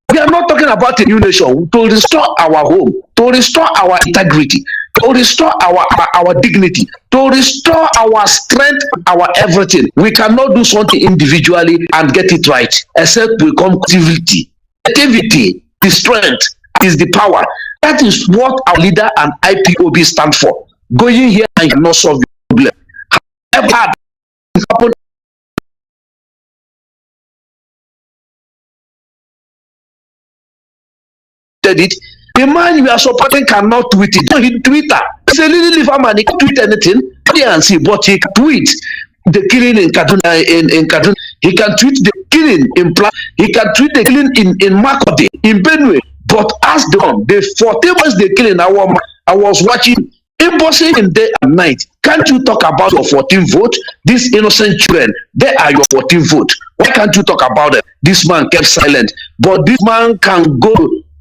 We are not talking about a new nation. To restore our home, to restore our integrity, to restore our dignity, to restore our strength, our everything. We cannot do something individually and get it right, except we come collectivity. Activity, the strength is the power. That is what our leader and IPOB stand for. Going here and cannot solve the problem. However, hard it happened. It. The man you are supporting cannot tweet it. No, he Twitter. He's a little liver man. He can't tweet anything. And see, but he can tweet the killing in Kaduna. In Kaduna, he can tweet the killing in he can tweet the killing in Makode, in Benue. But as the 40 months they killing, I was watching embassy in day and night. Can't you talk about your 14 vote? These innocent children, they are your 14 vote. Why can't you talk about it? This man kept silent. But this man can go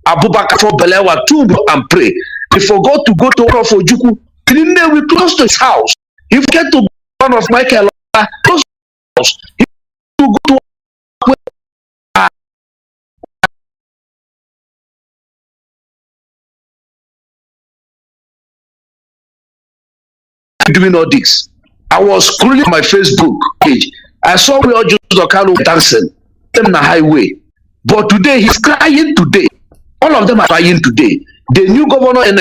Abubakar for Belewa tomb and pray. He forgot to go to for Juku. He didn't we close to his house. He forget to one of Michael close to his house. He to go to doing all this. I was scrolling my Facebook page. I saw we all just Kanu dancing in the highway. But today he's crying today. All of them are crying today. The new governor in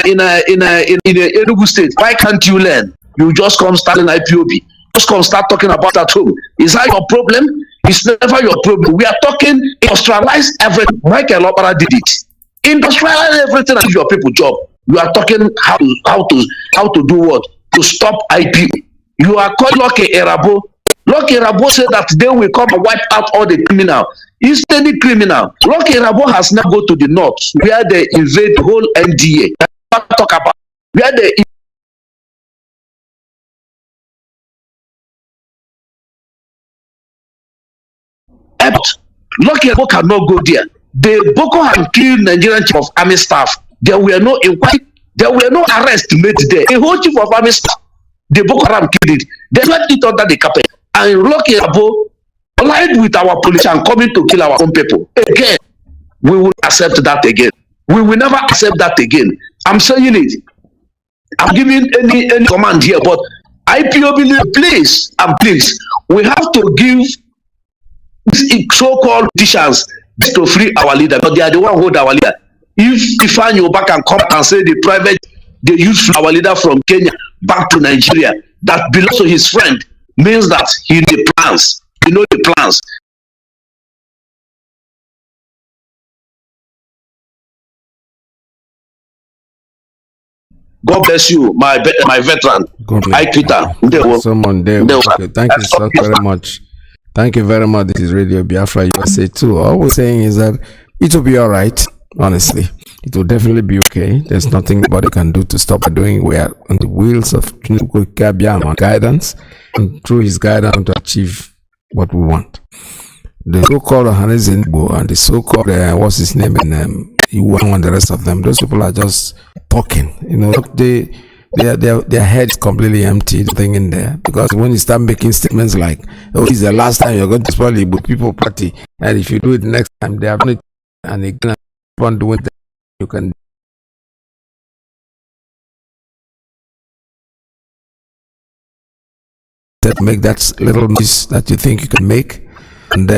Enugu State, why can't you learn? You just come start in IPOB. Just come start talking about at home. Is that your problem? It's never your problem. We are talking industrialize everything. Michael Opera did it. Industrialize everything and give your people job. You are talking how to do what? To stop IPO. You are calling Lucky Erabo. Lucky Erabo said that they will come and wipe out all the criminal. Is any criminal? Lucky Erabo has now go to the north where they invade the whole NDA. Talk about where they Lucky Erabo cannot go there. The Boko Haram killed Nigerian chief of army staff. There were no inquiry. There were no arrests made there. The whole chief of army staff, the Boko Haram killed it. They left it under the carpet. And Lucky Erabo allied with our police and coming to kill our own people. Again, we will accept that again. We will never accept that again. I'm saying it. I'm giving any command here, but IPOB, please, and please, we have to give these so-called politicians to free our leader, but they are the one who hold our leader. If Ifan Yoba can come and say they use our leader from Kenya back to Nigeria that belongs to his friend, means that he knows the plans. He knows the plans. God bless you, my veteran. I Twitter. Someone there. Okay, thank you so very much. Thank you very much. This is Radio Biafra USA too. All we're saying is that it will be all right. Honestly, it will definitely be okay. There's nothing anybody can do to stop doing. We are on the wheels of guidance, and through his guidance to achieve what we want. The so-called Hanezingbo and the so-called what's his name and and the rest of them, those people are just talking. You know, their head is completely empty. Nothing in there, because when you start making statements like, "Oh, it's the last time you're going to spoil the people party," and if you do it next time, they have it, and they keep on doing that, you can. Make that little noise that you think you can make, and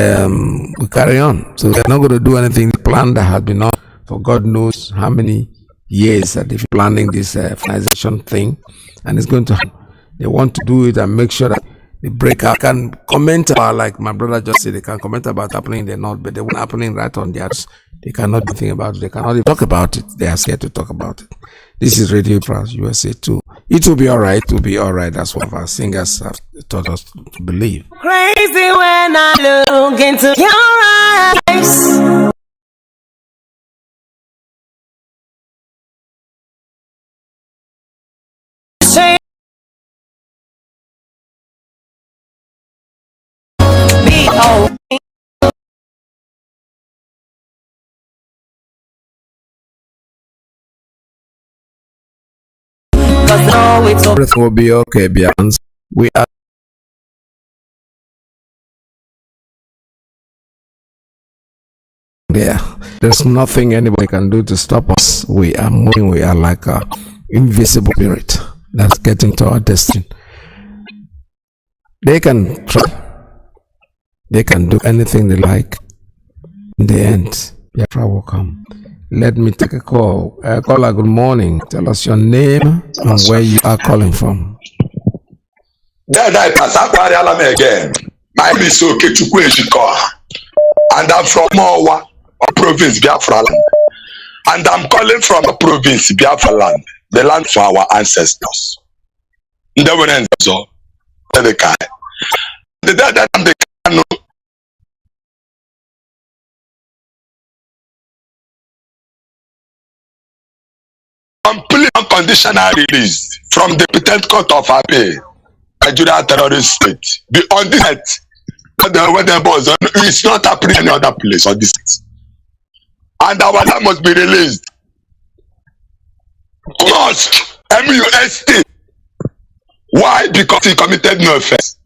we carry on. So they're not going to do anything. The plan that has been on for God knows how many years that they're planning this finalization thing, and it's going to happen. They want to do it and make sure that they break out. Can comment about, like my brother just said, they can comment about happening in the north, but they won't happening right on the others. They cannot do anything about it. They cannot even talk about it. They are scared to talk about it. This is Radio France USA too. It will be all right. It will be all right. That's what our singers have taught us to believe. Crazy when I look into your eyes. Everything will be okay, Biafrans. We are there. There's nothing anybody can do to stop us. We are moving. We are like invisible spirit that's getting to our destiny. They can try. They can do anything they like. In the end, Biafra will come. Let me take a call. Caller, good morning. Tell us your name and where you are calling from. Then I pass up me again. My name is Okechukwu Ejikoha, and I'm from Owa, a province, Biafra land. And I'm calling from a province, Biafra land, the land for our ancestors. The day that I'm the Kanu, complete unconditional release from the Patent Court of Appeal, Nigeria terrorist state. On this earth, it's not happening any other place on this earth. And our land must be released. Must MUST. Why? Because he committed no offense.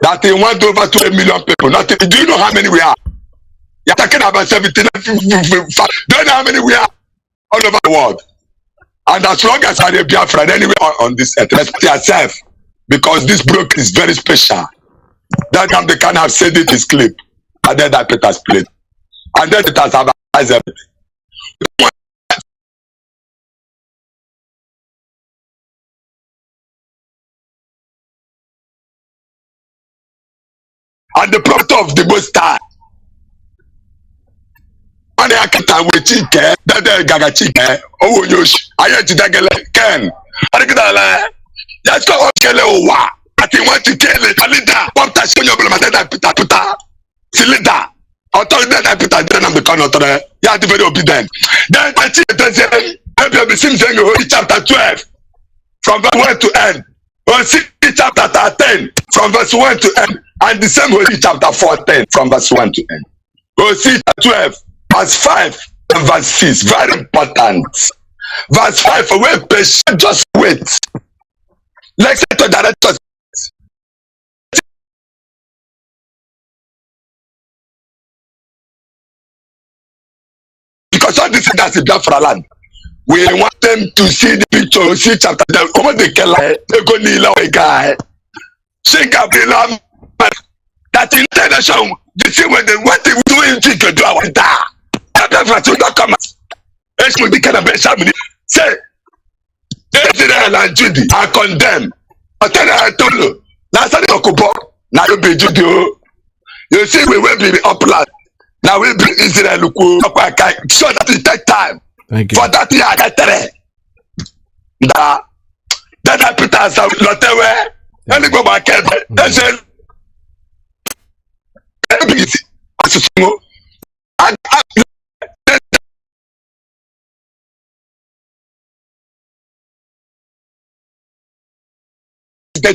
That he went over 2 million people. Nothing. Do you know how many we are? You're talking about 79. Do you know how many we are? All over the world. And as long as I am Biafra anywhere on this earth, respect yourself. Because this broke is very special. That Nnamdi can have said it in his clip. And then that Peter's played. And then it has advised everything. And the prophet of the Most High. And I can't wait to get that Gaga Chike. Oh, Yosh. I had to Dagale Ken. I get a that's called Kelewa. I think want to kill it. Alida. What I show you that Peter. Silida. Authority that Peter. Then I'm the connoisseur. You have to be very obedient. Then I see the same thing. Chapter 12. From verse 1 to end. Or see chapter 10. From verse 1 to end. And the same Holy chapter 14 from verse 1 to end. Go see 12, verse 5 and verse 6. Very important. Verse 5, wait, patient, just wait. Let's say to direct us. Because all this is that's in Biafra land. We want them to see the picture, see chapter. Come on, they go kneel a guy. Shake up the that in the nation, the same way they want to do anything to do our da. That's what not come. It's with the kind of examine. Say, Israel and Judy are condemned. But then I told you, last time you go, now you be Judy. You see, we will be upland. Now we be Israel. So that it take time. Thank you. For that year, I get there. Then I put us out. Not aware. Let me go back. The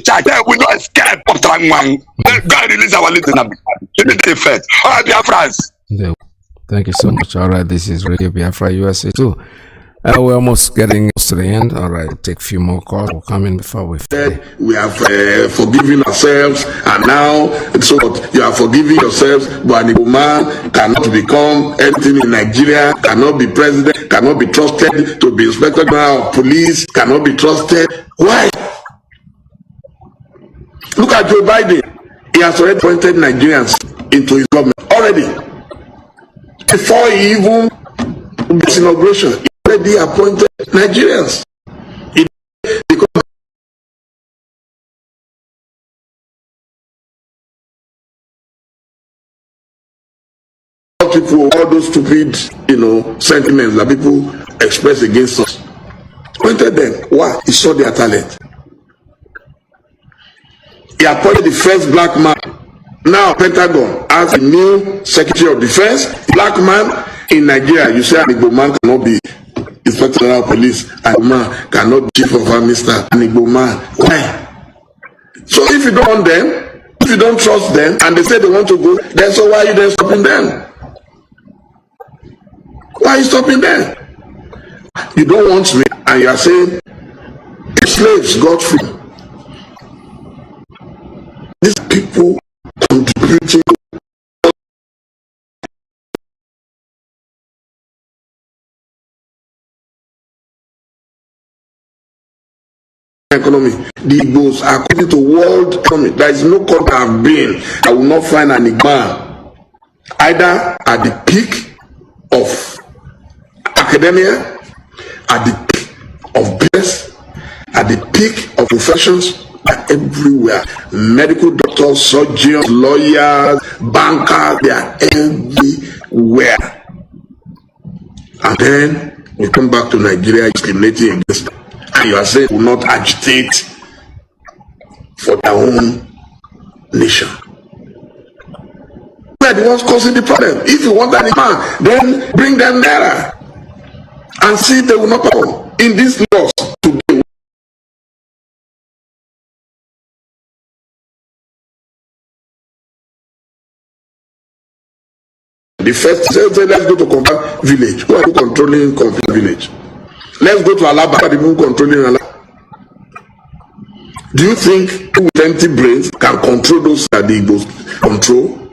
church will not escape of Trangwang. God release our little Nnamdi. Give me the effect. All right, Biafrans. Thank you so much. All right, this is Radio Biafra USA too. We're almost getting to the end. All right, take a few more calls. We'll come in before we finish. We have forgiven ourselves, and now so you are forgiving yourselves, but an man cannot become anything in Nigeria, cannot be president, cannot be trusted to be inspector general of police, cannot be trusted. Why? Look at Joe Biden. He has already appointed Nigerians into his government already. Before he even gets inauguration, he already appointed Nigerians. Because people, all those stupid, sentiments that people express against us, appointed them. Why? He saw their talent. He appointed the first black man. Now Pentagon has a new Secretary of Defense, black man in Nigeria. You say an Igbo man cannot be Inspector General of Police, and man cannot be Chief of Army Staff, an Igbo man. Why? So if you don't want them, if you don't trust them, and they say they want to go, then so why are you then stopping them? Why are you stopping them? You don't want me, and you are saying slaves got free. These people contributing economy. The Igbos, according to world economy, there is no country I've been I will not find an Igbo either at the peak of academia, at the peak of business, at the peak of professions, everywhere. Medical doctors, surgeons, lawyers, bankers, they are everywhere. And then we come back to Nigeria discriminating against them. And you are saying will not agitate for their own nation. We are the ones causing the problem. If you want that man, then bring them there and see they will not come. In these laws today, the first say, let's go to Kompa village. Who are you controlling Kompa village? Let's go to Alaba, the people controlling Alaba. Do you think people with empty brains can control those that they control?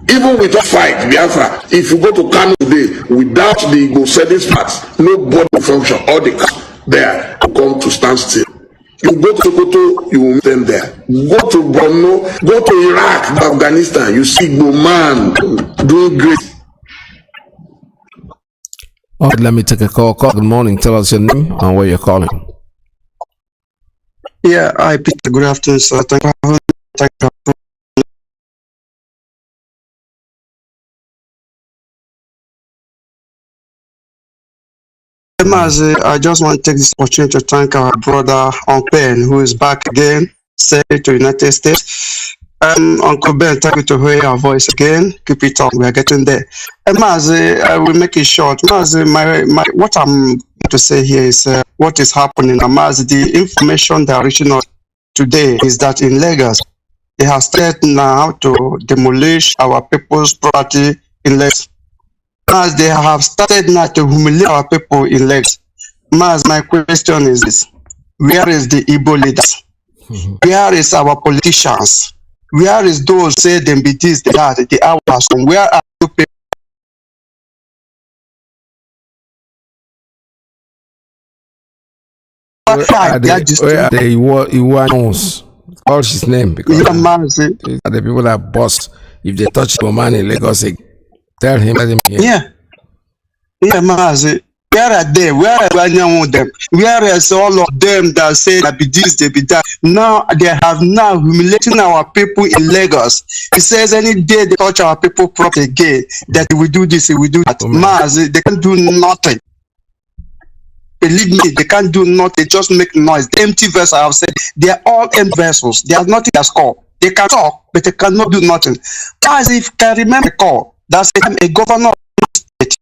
Even with a fight, Biafra, if you go to Kanu today, without the Igbo service parts, nobody will function. All the cars there will come to stand still. You go to Sokoto, you will meet them there. Go to Borno, go to Iraq, Afghanistan, you see Igbo man doing great. All right, let me take a call. Good morning. Tell us your name and where you're calling. Yeah, I Peter. Good afternoon, sir. Thank you. Mazi, I just want to take this opportunity to thank our brother Uncle Ben, who is back again, said to United States. Uncle Ben, thank you to hear your voice again. Keep it up, we are getting there. And Mazi, I will make it short. Mazi, what I'm going to say here is what is happening. Mazi, the information they are reaching us today is that in Lagos, they have started now to demolish our people's property in Lagos. As they have started now to humiliate our people in Lagos. Mas, my question is this: where is the Igbo leaders? Where is our politicians? Where is those say them be this, that, the hours? Where are you people? Where are the What's his name? Because the people that boss, if they touch the man in Lagos, tell him, let him hear. Yeah, Mazi. Where are they? Where are them? Where is all of them that say that be this, they be that? Now they have now humiliating our people in Lagos. He says any day they touch our people property again, that we do this, we do that. Mazi, they can do nothing. Believe me, they can't do nothing. They just make noise. The empty vessels, I have said, they are all empty vessels. They have nothing that's called. They can talk, but they cannot do nothing. As if you can remember, call that's a governor of the state.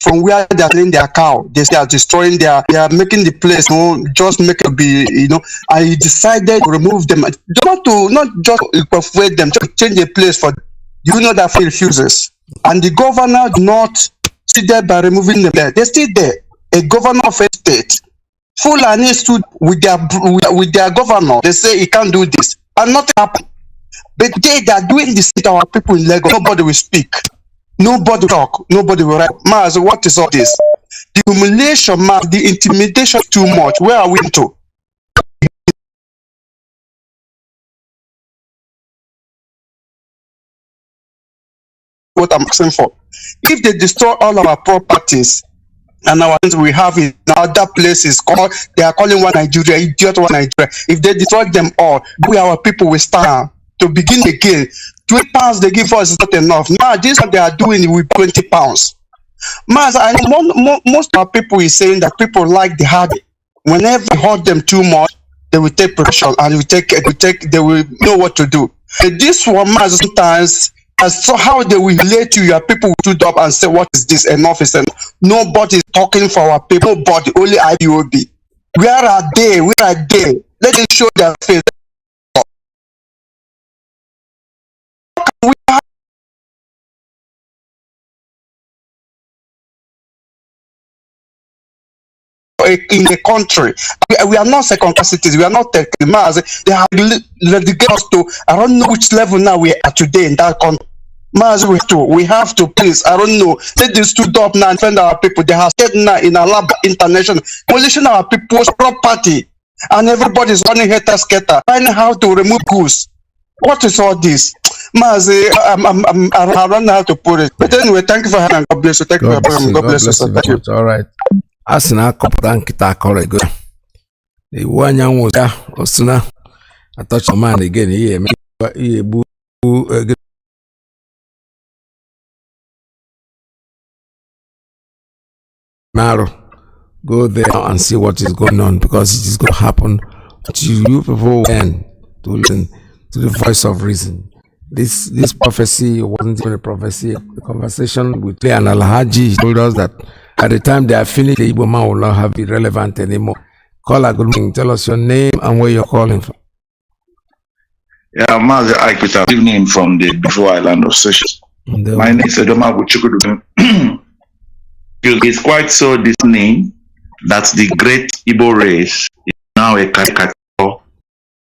From where they are killing their cow, they are destroying they are making the place, just make it be, I decided to remove them, not just persuade them, to change the place for, that he refuses. And the governor did not sit there by removing them there. They're still there. A governor of a state, Fulani stood with their governor. They say he can't do this, and nothing happened. But they are doing this to our people in Lagos. Nobody will speak. Nobody will talk. Nobody will write. Maz, what is all this? The humiliation, Maz, the intimidation too much. Where are we into? What I'm asking for. If they destroy all our properties and our things we have in other places, they are calling one Nigeria, idiot one Nigeria. If they destroy them all, we our people will stand to begin again. 20 pounds they give us is not enough. Now this what they are doing with 20 pounds. Mas, I know most of our people is saying that people like the habit. Whenever you hurt them too much, they will take precaution and they will know what to do. And this one, Mas, sometimes as so how they will relate to your people will stood up and say, what is this? Enough is enough. Nobody is talking for our people, nobody, only IPOB. Where are they? Where are they? Let them show their face. In the country, we are not second class citizens. We are not tech. They have relegated us to I don't know which level now we are today in that country. Mazi, we have to please, I don't know, let them stood up now and defend our people. They have said now in Alaba International, demolishing our people's property, and everybody's running hater scatter, finding how to remove goods. What is all this? Mazi, I don't know how to put it. But anyway, thank you for having me. God bless you. Thank you for having me. God bless you. Thank you. All right. As na akọpụta nkịta akọrọ ego. Iwu anyanwụ ya osuna. I touch a man again. Ihe egbu Maro, go there and see what is going on, because it is going to happen to you people and to listen to the voice of reason. This prophecy wasn't even a prophecy. The conversation with Clay and Alhaji told us that at the time they are finished, the Igbo man will not have be relevant anymore. Call a good morning. Tell us your name and where you're calling from. Yeah, Mazi Iyke, good evening from the Biafra Island of Seychelles. My name is Edoma Buchukudu. It's quite so dismaying that the great Igbo race is now a caricature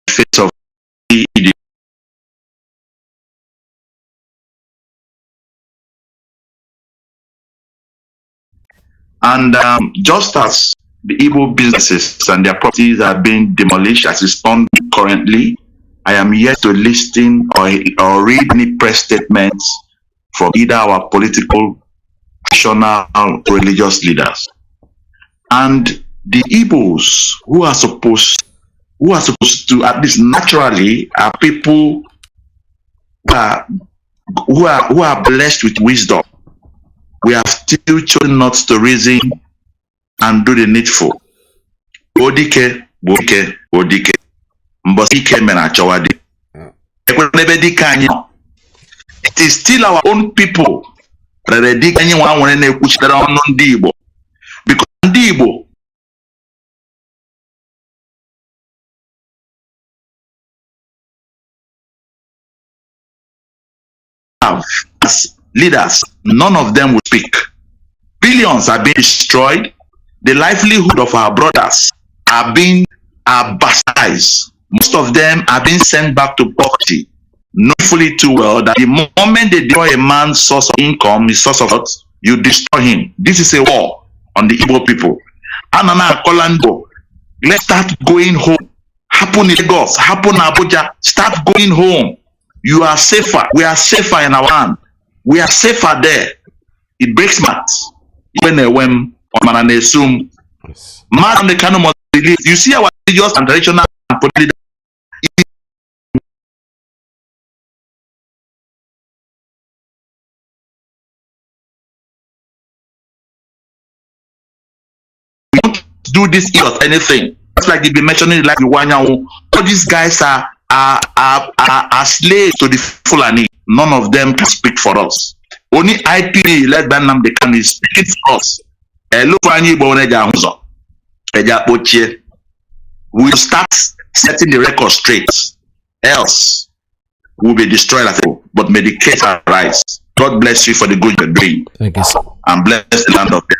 face of the idiot. And just as the Igbo businesses and their properties are being demolished as it's done currently, I am yet to listen or read any press statements from either our political, national, religious leaders. And the Igbos who are supposed to, at least naturally, are people who are blessed with wisdom. We have still chosen not to reason and do the needful. Bodike, bodike, bodike. Mbosike mena chawadi. It is still our own people. Because Ndibo have as leaders, none of them will speak. Billions are being destroyed. The livelihood of our brothers are being bastardized. Most of them are being sent back to poverty. Know fully too well that the moment they destroy a man's source of income, his source of wealth, you destroy him. This is a war on the Igbo people. Anana Kolando, let's start going home. Happen in Lagos, happen in Abuja, start going home. You are safer. We are safer in our land. We are safer there. It breaks my heart. Even when man assume man and the Kanu must believe. You see our religious and traditional and political. We don't do this or anything. Just like they've been mentioning, like all these guys are slaves to the Fulani. None of them can speak for us. Only IPA led by Nnamdi is speaking for us. We will start setting the record straight. Else, we'll be destroyed as well. But may the case arise. God bless you for the good you're doing. Thank you, sir. And bless the land of them.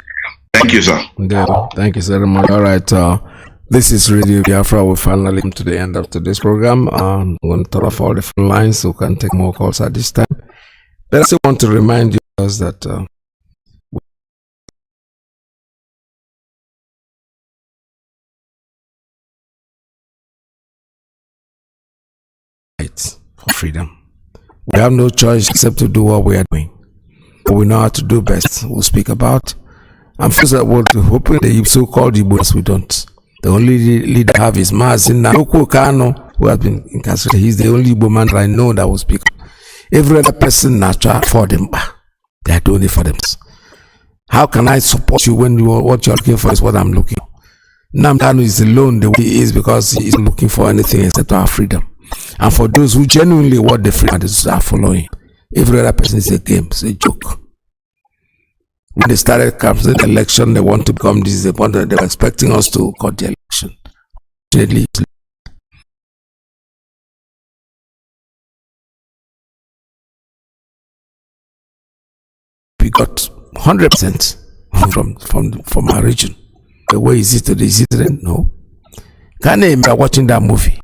Thank you, sir. Yeah, thank you, sir. All right. This is Radio Biafra. We finally come to the end of today's program. I'm going to turn off all the phone lines so we can take more calls at this time. But I still want to remind you guys that for freedom. We have no choice except to do what we are doing. But we know how to do best. We'll speak about. I'm first that we're hoping the so-called Igbos we don't. The only leader I have is Mazi Iyke Kanu, who has been incarcerated. He's the only Igbo man that I know that will speak. Every other person natural for them. They are doing it for them. How can I support you when what you're looking for is what I'm looking for? Nnamdi is alone the way he is because he is looking for anything except our freedom. And for those who genuinely want the freedom are following, every other person is a game, it's a joke. When they started the election, they want to become this. They were expecting us to cut the election. We got 100% from our region. The way is it today? Is it today? No. Can't remember watching that movie.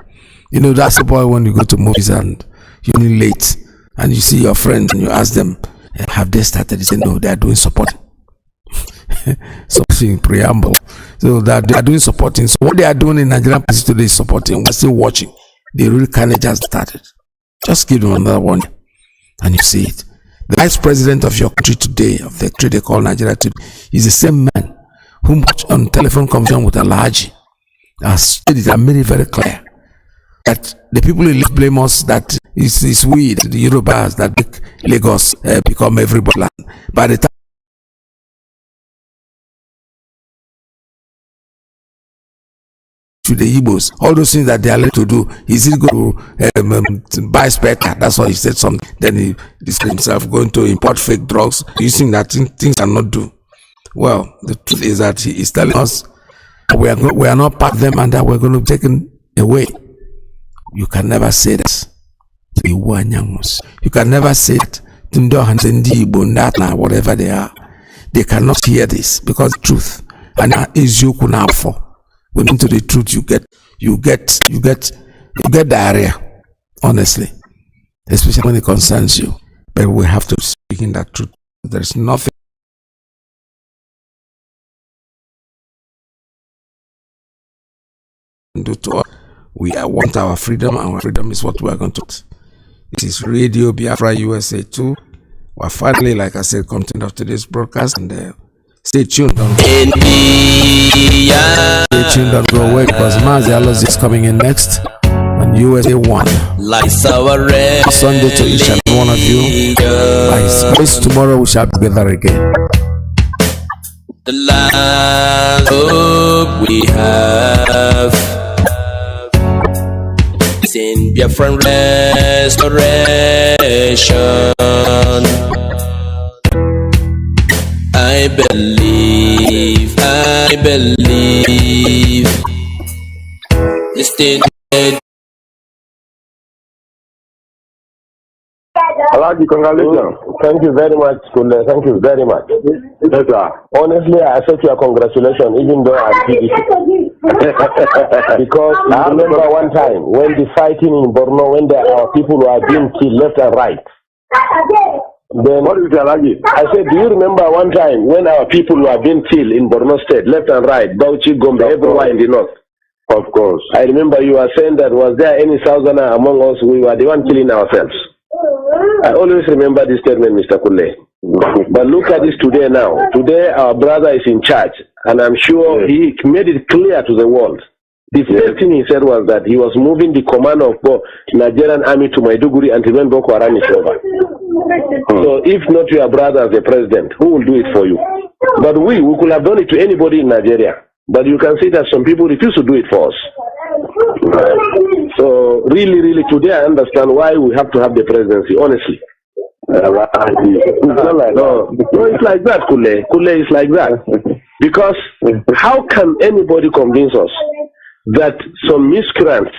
You know, that's the boy when you go to movies and you're late and you see your friends and you ask them, have they started? They say, no, they are doing supporting. Something preamble. So that they are doing supporting. So what they are doing in Nigerian police today is supporting. We're still watching. The real carnage has started. Just give them another one, and you see it. The vice president of your country today, of the country they call Nigeria today, is the same man who on telephone conversation with Alhaji has said it and made it very clear that the people who blame us that it's we, the Yorubas, that make Lagos become everybody land. By the time to the Igbos, all those things that they are led to do, is he going to buy spectre? That's why he said something. Then he described himself going to import fake drugs, using that things are not do. Well, the truth is that he is telling us we are not part of them and that we're going to be taken away. You can never say that. You can never say that. Whatever they are, they cannot hear this because the truth and is you could now for. When into the truth, you get diarrhea. Honestly, especially when it concerns you. But we have to speak in that truth. There is nothing. Do to us. We want our freedom, and our freedom is what we are going to do. This is Radio Biafra USA 2. We're finally, like I said, content of today's broadcast, and stay tuned. Don't go away because Mazi Iyke is coming in next on USA 1. Sunday to each and one of you. By His grace, tomorrow we shall be together again. The land hope we have is in Biafran restoration. I believe this thing. Alhaji, congratulations. Thank you very much, Kule. Thank you very much. Yes, sir. Honestly, I accept your congratulations, even though I'm PDP. Because I remember one time when the fighting in Borno, when our people were being killed left and right. Then what is Alhaji? I said, do you remember one time when our people were being killed in Borno State, left and right, Bauchi, Gombe, everywhere in the north? Of course. I remember you were saying that was there any Southerner among us? We were the one killing ourselves. I always remember this statement, Mr. Kule. But look at this today now. Today our brother is in charge, and I'm sure he made it clear to the world. The first thing he said was that he was moving the command of Nigerian army to Maiduguri until when Boko Haram is over. So if not your brother as the president, who will do it for you? But we could have done it to anybody in Nigeria. But you can see that some people refuse to do it for us. So really, today I understand why we have to have the presidency, honestly. It's like that, Kule. Kule is like that. Because how can anybody convince us that some miscreants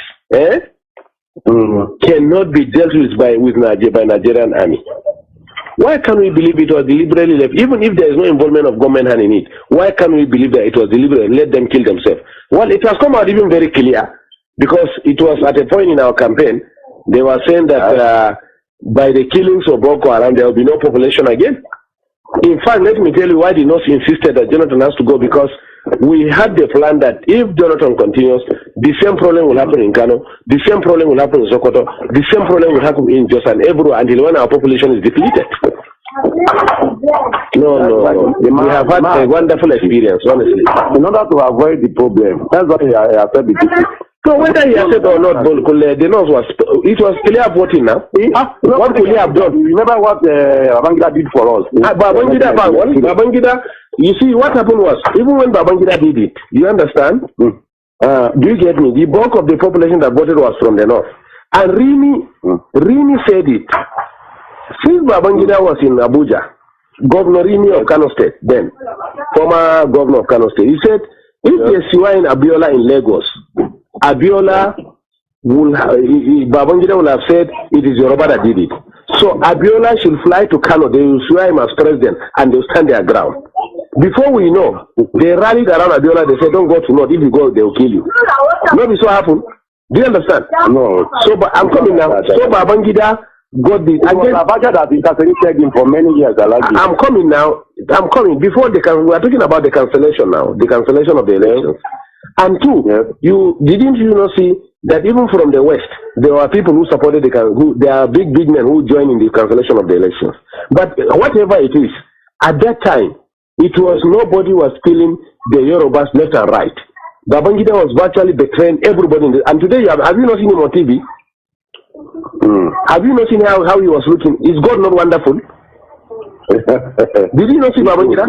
cannot be dealt with by Nigerian army? Why can't we believe it was deliberately left? Even if there is no involvement of government hand in it, why can't we believe that it was deliberate? Let them kill themselves. Well, it has come out even very clear, because it was at a point in our campaign, they were saying that by the killings of Boko Haram, there will be no population again. In fact, let me tell you why the North insisted that Jonathan has to go, because we had the plan that if Jonathan continues, the same problem will happen in Kanu, the same problem will happen in Sokoto, the same problem will happen in Jos and everywhere until when our population is depleted. No. We have had a wonderful experience, honestly. In order to avoid the problem, that's why I said the people. So whether he accepted or not, the North it was clear voting now. What could he have done? Remember what Babangida did for us? Babangida, you see, what happened was, even when Babangida did it, you understand? Do you get me? The bulk of the population that voted was from the North. And Rini said it. Since Babangida was in Abuja, Governor Rini of Kano State, then, former governor of Kano State, he said, if they see in Abiola in Lagos, Abiola Babangida will have said it is Yoruba that did it. So Abiola should fly to Kano, they will swear him as president, and they'll stand their ground. Before we know, they rallied around Abiola, they said, don't go to North, if you go, they will kill you. Maybe so happened. Do you understand? No. So I'm coming now. So Babangida got the. Abacha has incarcerated him for many years. I'm coming now. I'm coming. Before we are talking about the cancellation now, the cancellation of the elections. And two, didn't you not see that even from the West, there were people who supported there are big men who joined in the cancellation of the elections. But whatever it is, at that time, it was nobody was killing the Yorubas left and right. Babangida was virtually betraying everybody. And today, have you not seen him on TV? Have you not seen how he was looking? Is God not wonderful? Did you not see Babangida?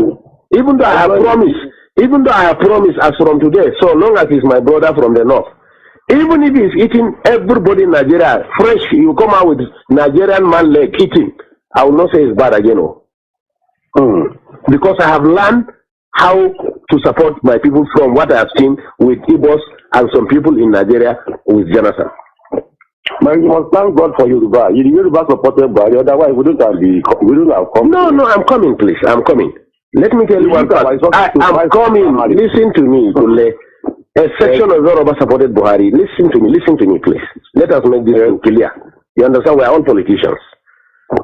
Even though I have promised as from today, so long as he's my brother from the north, even if he's eating everybody in Nigeria fresh, you come out with Nigerian man leg eating, I will not say it's bad again. Because I have learned how to support my people from what I have seen with Igbos and some people in Nigeria with Jonathan. Man, you must thank God for Yoruba. Yoruba supported by otherwise we don't have come. No, I'm coming, please. I'm coming. Let me tell you one part. I'm coming. Listen to me, Kule. A section of Yoruba supported Buhari. Listen to me, please. Let us make this clear. You understand? We are all politicians.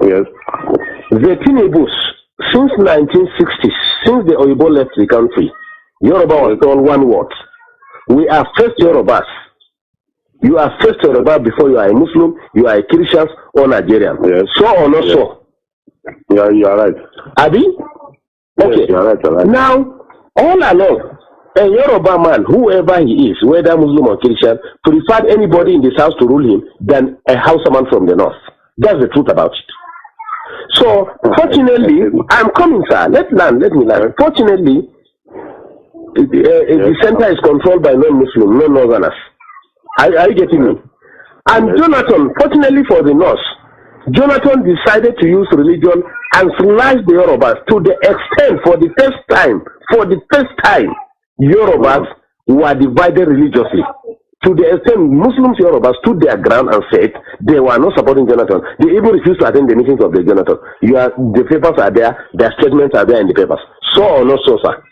Yes. The Tinebus, since 1960s, since the Oyibo left the country, Yoruba was told one word. We are first Yorubas. You are first Yoruba before you are a Muslim, you are a Christian or Nigerian. Yes. So or not so? Yeah, you are right. Abi? Okay. Yes, you are right. Now, all along, a Yoruba man, whoever he is, whether Muslim or Christian, preferred anybody in this house to rule him than a Hausa man from the north. That's the truth about it. So, fortunately, I'm coming, sir. Let me learn. Fortunately, the center is controlled by non-Muslim, non-Northerners. Are you getting me? And Jonathan, fortunately for the North, Jonathan decided to use religion and slash the Yorubas to the extent, for the first time, Yorubas were divided religiously. To the extent Muslims, Yorubas stood their ground and said they were not supporting Jonathan. They even refused to attend the meetings of the Jonathan. The papers are there, their statements are there in the papers. So or not so, sir?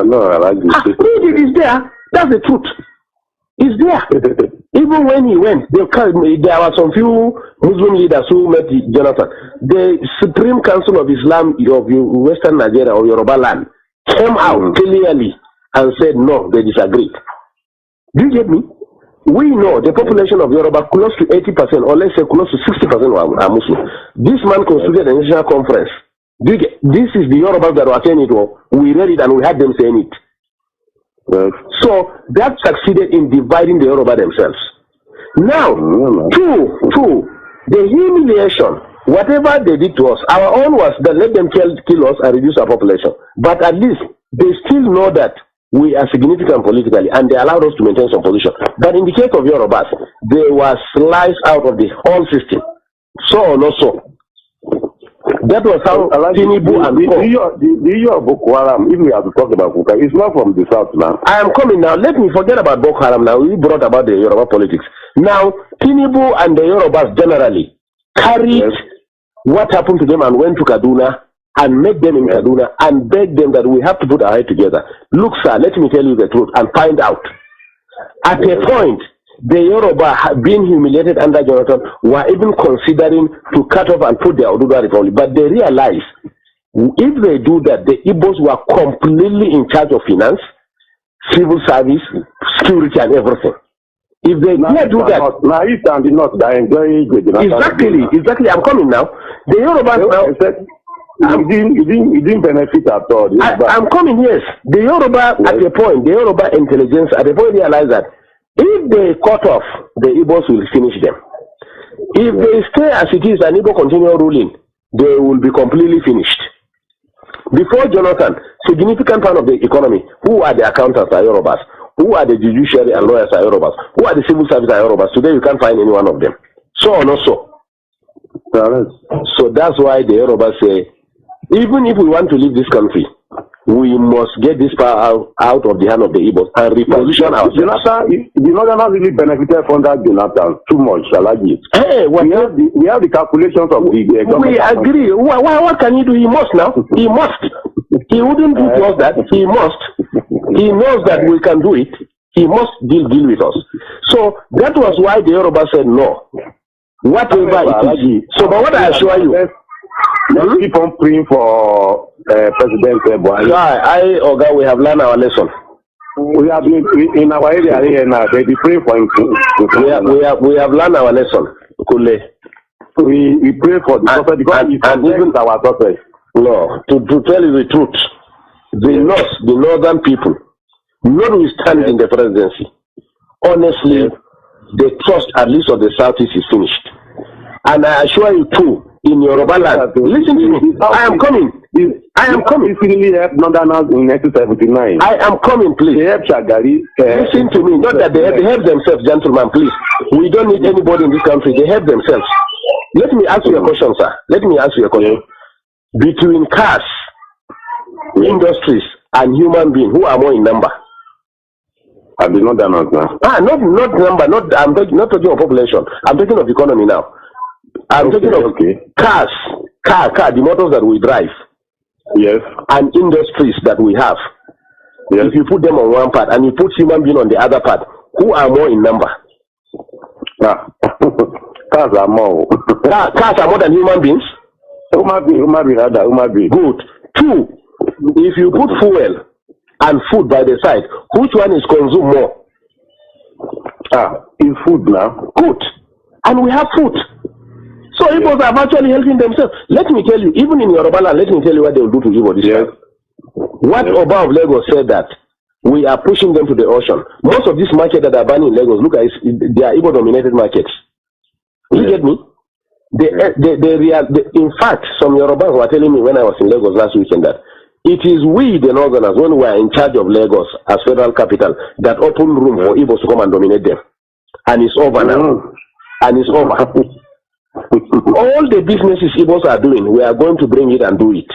No, I like this. It is there. That's the truth. It's there. Even when he went, there were some few Muslim leaders who met Jonathan. The Supreme Council of Islam of Western Nigeria or Yoruba land came out clearly and said no, they disagreed. Do you get me? We know the population of Yoruba, close to 80%, or let's say close to 60% are Muslim. This man constituted a national conference. This is the Yorubas that were saying it. We read it and we had them saying it. So that succeeded in dividing the Yoruba themselves. Now, two, the humiliation, whatever they did to us, our own was that let them kill us and reduce our population. But at least they still know that we are significant politically and they allowed us to maintain some position. But in the case of Yorubas, they were sliced out of the whole system. So or not so? That was how Tinubu and the issue of Boko Haram, if we have to talk about Boko Haram, it's not from the south now. I am coming now. Let me forget about Boko Haram now. We brought about the Yoruba politics. Now, Tinubu and the Yorubas generally carried what happened to them and went to Kaduna and met them in Kaduna and begged them that we have to put our head together. Look, sir, let me tell you the truth and find out. At a point, the Yoruba, being humiliated under Jonathan, were even considering to cut off and put their Oduduwa Republic. But they realized if they do that, the Igbos were completely in charge of finance, civil service, security, and everything. If they dare do that, now East and the North are enjoying good. Exactly. I'm coming now. The Yorubas now. You didn't benefit at all. I'm coming. Yes, the Yoruba at a point, the Yoruba intelligence at a point realized that if they cut off, the Igbos will finish them. If they stay as it is and Igbo continue ruling, they will be completely finished. Before Jonathan, significant part of the economy, who are the accountants are Yorubas, who are the judiciary and lawyers are Yorubas, who are the civil service are Yorubas. Today you can't find any one of them. So or not so? So that's why the Yorubas say, even if we want to leave this country, we must get this power out of the hand of the Igbos and reposition ourselves. The Northerners really benefited from that Jonathan too much, shall I give? Hey, we have the calculations of the government. We agree. What can he do? He must now. He must. He wouldn't do to us that. He must. He knows that we can do it. He must deal with us. So that was why the Yoruba said no. Whatever it is. So, but what I assure you, let's keep on praying for President Buhari. Oga, we have learned our lesson. We have been in our area here now. They be praying for him. We have learned our lesson. Kule. We pray for the prophet because and even our prophet. No, to tell you the truth, the northern people, notwithstanding the presidency, honestly, the trust at least of the southeast is finished. And I assure you too, in Yoruba land, listen to me. I am coming. I am coming. Really helped Northerners in 1979. I am coming, please. They helped Shagari. Listen to me. Not that they help themselves, gentlemen, please. We don't need anybody in this country. They help themselves. Let me ask you a question, sir. Let me ask you a question. Between cars, industries, and human beings, who are more in number? I do not know now. Not number. I'm not talking of population. I'm talking of economy now. I'm talking of cars, the motors that we drive. Yes. And industries that we have. Yes. If you put them on one part and you put human being on the other part, who are more in number? Cars are more. Cars are more than human beings? Human being. Good. Two, if you put fuel and food by the side, which one is consumed more? In food now. Good. And we have food. So Igbos are actually helping themselves. Let me tell you, even in Yoruba land, let me tell you what they will do to Igbo this time. What Oba of Lagos said that we are pushing them to the ocean. Most of these markets that are banning in Lagos, look at it, they are Igbo-dominated markets. You get me? In fact, some Yorubas were telling me when I was in Lagos last weekend that it is we, the Northerners, when we are in charge of Lagos as federal capital, that open room for Igbos to come and dominate them. And it's over now. And it's over. All the businesses Igbos are doing, we are going to bring it and do it.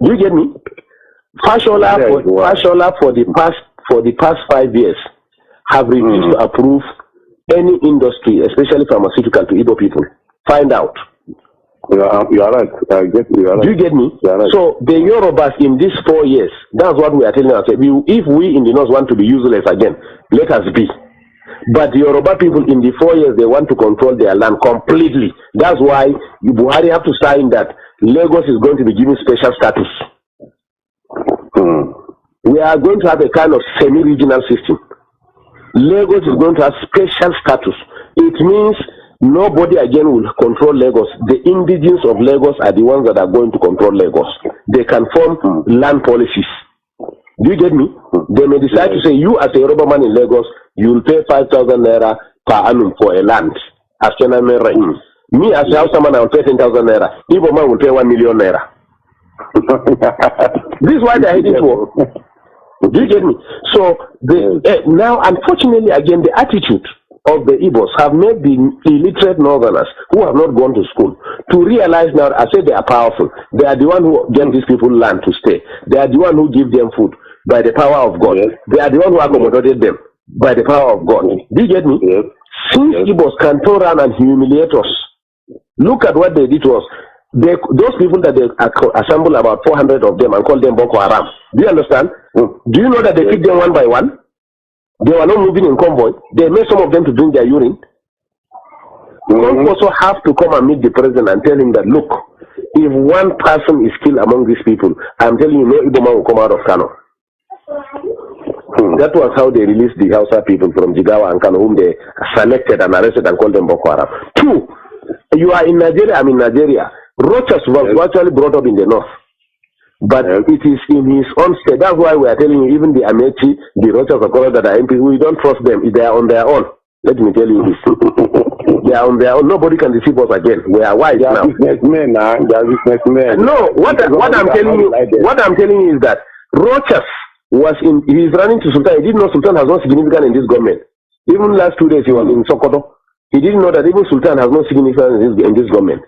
You get me? Fashola for the past 5 years have refused to approve any industry, especially pharmaceutical, to Igbo people. Find out. You are right. You are right. Do you get me? Right. So the Yorubas in these 4 years, that's what we are telling ourselves. If we in the north want to be useless again, let us be. But the Yoruba people in the 4 years, they want to control their land completely. That's why Buhari have to sign that Lagos is going to be given special status. We are going to have a kind of semi-regional system. Lagos is going to have special status. It means nobody again will control Lagos. The indigenes of Lagos are the ones that are going to control Lagos. They can form land policies. Do you get me? They may decide to say, you as a Yoruba man in Lagos, you will pay 5,000 naira per annum for a land. As me as a Hausa man, I will pay 10,000 naira. Igbo man will pay 1 million naira. This is why they are hating war. Do you get me? So now, unfortunately, again, the attitude of the Igbos have made the illiterate Northerners who have not gone to school to realize now. I say they are powerful. They are the one who give these people land to stay. They are the one who give them food by the power of God. They are the one who accommodated them by the power of God. Do you get me? Since Igbos can turn around and humiliate us, look at what they did to us. Those people that they assemble about 400 of them and call them Boko Haram. Do you understand? Do you know that they picked them one by one? They were not moving in convoy. They made some of them to drink their urine. We also have to come and meet the president and tell him that, look, if one person is killed among these people, I'm telling you, no Igbo man will come out of Kanu. That was how they released the Hausa people from Jigawa and Kanu, whom they selected and arrested and called them Boko Haram. Two, you are in Nigeria, I'm in Nigeria. Rochas was actually brought up in the north. But it is in his own state. That's why we are telling you, even the Amechi, the Rochas of Colorado that are MPs, we don't trust them. They are on their own. Let me tell you this. They are on their own. Nobody can deceive us again. We are wise now. Businessmen, they are businessmen. No, what I'm telling you is that Rochas he is running to Sultan. He didn't know Sultan has no significance in this government. Even last 2 days he was in Sokoto. He didn't know that even Sultan has no significance in this government.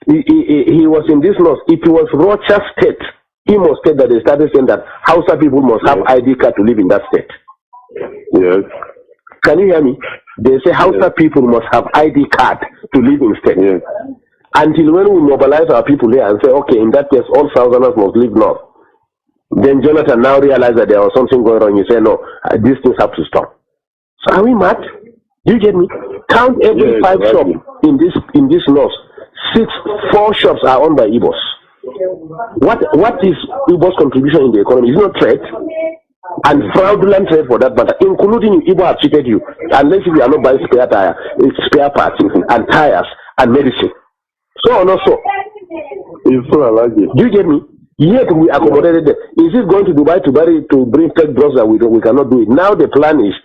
He was in this north. It was Rochas State, Imo State, that they started saying that Hausa people must have ID card to live in that state. Yes. Can you hear me? They say Hausa people must have ID card to live in state. Yes. Until when we mobilize our people here and say, okay, in that case, all Southerners must live north. Then Jonathan now realized that there was something going on. You say, no, these things have to stop. So are we mad? Do you get me? Count every 5 shops in this north. 4 shops are owned by Igbos. What is Igbo's contribution in the economy? Is not trade and fraudulent trade for that matter, including Igbo have cheated you unless you are not buying spare parts and tires and medicine. So or not so? Do you get me? Yet we accommodated them. Is it going to Dubai to bring fake drugs that we cannot do it? Now the plan is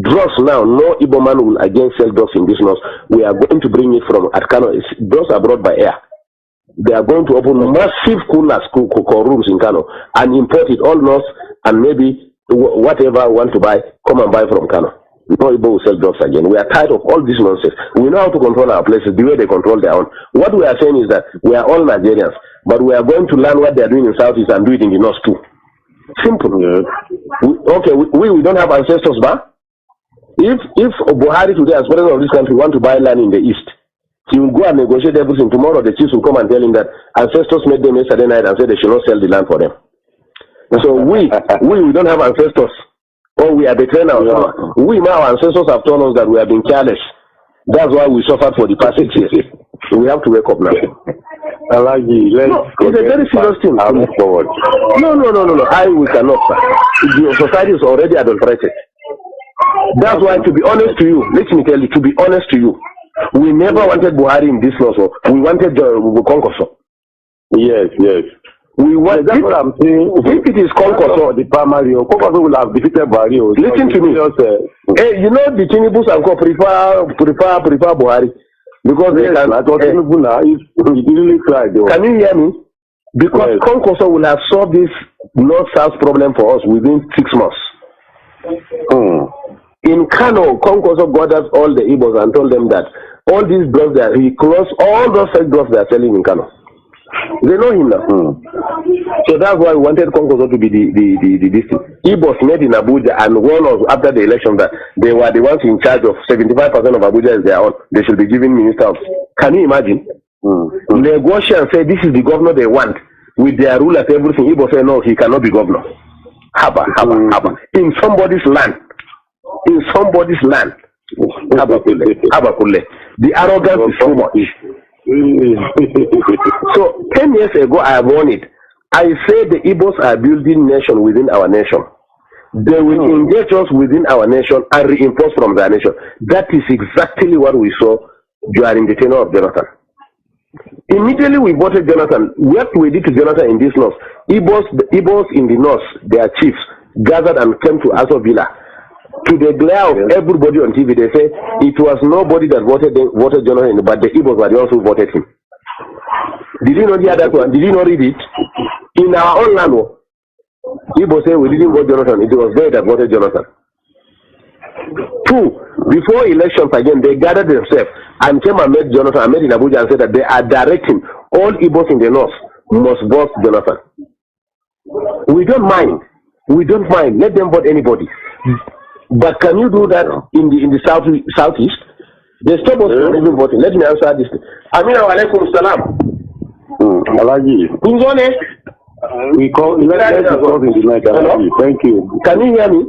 drugs now. No Igbo man will again sell drugs in this north. We are going to bring it from Kanu. Drugs are brought by air. They are going to open massive coolers, rooms in Kanu and import it all north, and maybe whatever want to buy, come and buy from Kanu. No Igbo will sell drugs again. We are tired of all this nonsense. We know how to control our places the way they control their own. What we are saying is that we are all Nigerians, but we are going to learn what they are doing in Southeast and do it in the North too. Simple. We don't have ancestors, but if Buhari today, as president of this country, want to buy land in the East, he will go and negotiate everything. Tomorrow the chiefs will come and tell him that ancestors made them yesterday night and said they should not sell the land for them. So we don't have ancestors. Or we are betraying ourselves. We now, our ancestors have told us that we have been careless. That's why we suffered for the past 6 years. We have to wake up now. It's a very serious thing. Forward. No. We cannot. The society is already adulterated. That's why, to be honest to you, let me tell you, to be honest to you, we never wanted Buhari in this law. So we wanted Konkoso. Yes. We want. That's what I'm saying. If it is Konkoso, the primary, Konkoso will have defeated Buhari. Listen to me. Hey, you know the Tinubus and Co prefer Buhari because they can. Really cried. Can you hear me? Because Konkoso will have solved this north-south problem for us within 6 months. In Kano, Konkoso gathered all the Igbos and told them that all these drugs that he closed all those fake drugs they are selling in Kano. They know him now. So that's why we wanted Konkoso to be the district. Igbos made in Abuja and warned us after the election that they were the ones in charge of 75% of Abuja is their own. They should be given minister of. Can you imagine? Negotiate and say this is the governor they want with their rulers everything. Igbos say no, he cannot be governor. Haba. In somebody's land. Habakule. The arrogance is so much. So 10 years ago I have warned it. I say the Igbos are building nation within our nation. They will engage us within our nation and reinforce from their nation. That is exactly what we saw during the tenure of Jonathan. Immediately we voted Jonathan. What we did to Jonathan in this north, Igbos in the north, their chiefs gathered and came to Aso Villa. To the glare of everybody on TV, they say it was nobody that voted Jonathan, but the Igbos were the ones who voted him. Did you not hear that one? Did you not read it? In our own land, Igbos say we didn't vote Jonathan. It was they that voted Jonathan. 2, before elections again, they gathered themselves and came and met Jonathan, and met in Abuja and said that they are directing all Igbos in the north must vote Jonathan. We don't mind. Let them vote anybody. But can you do that in the southeast? They stop us from even voting. Let me answer this. Amina wa alaikum salam. Alaji. Who's on it? We call in the night. Thank you. Can you hear me?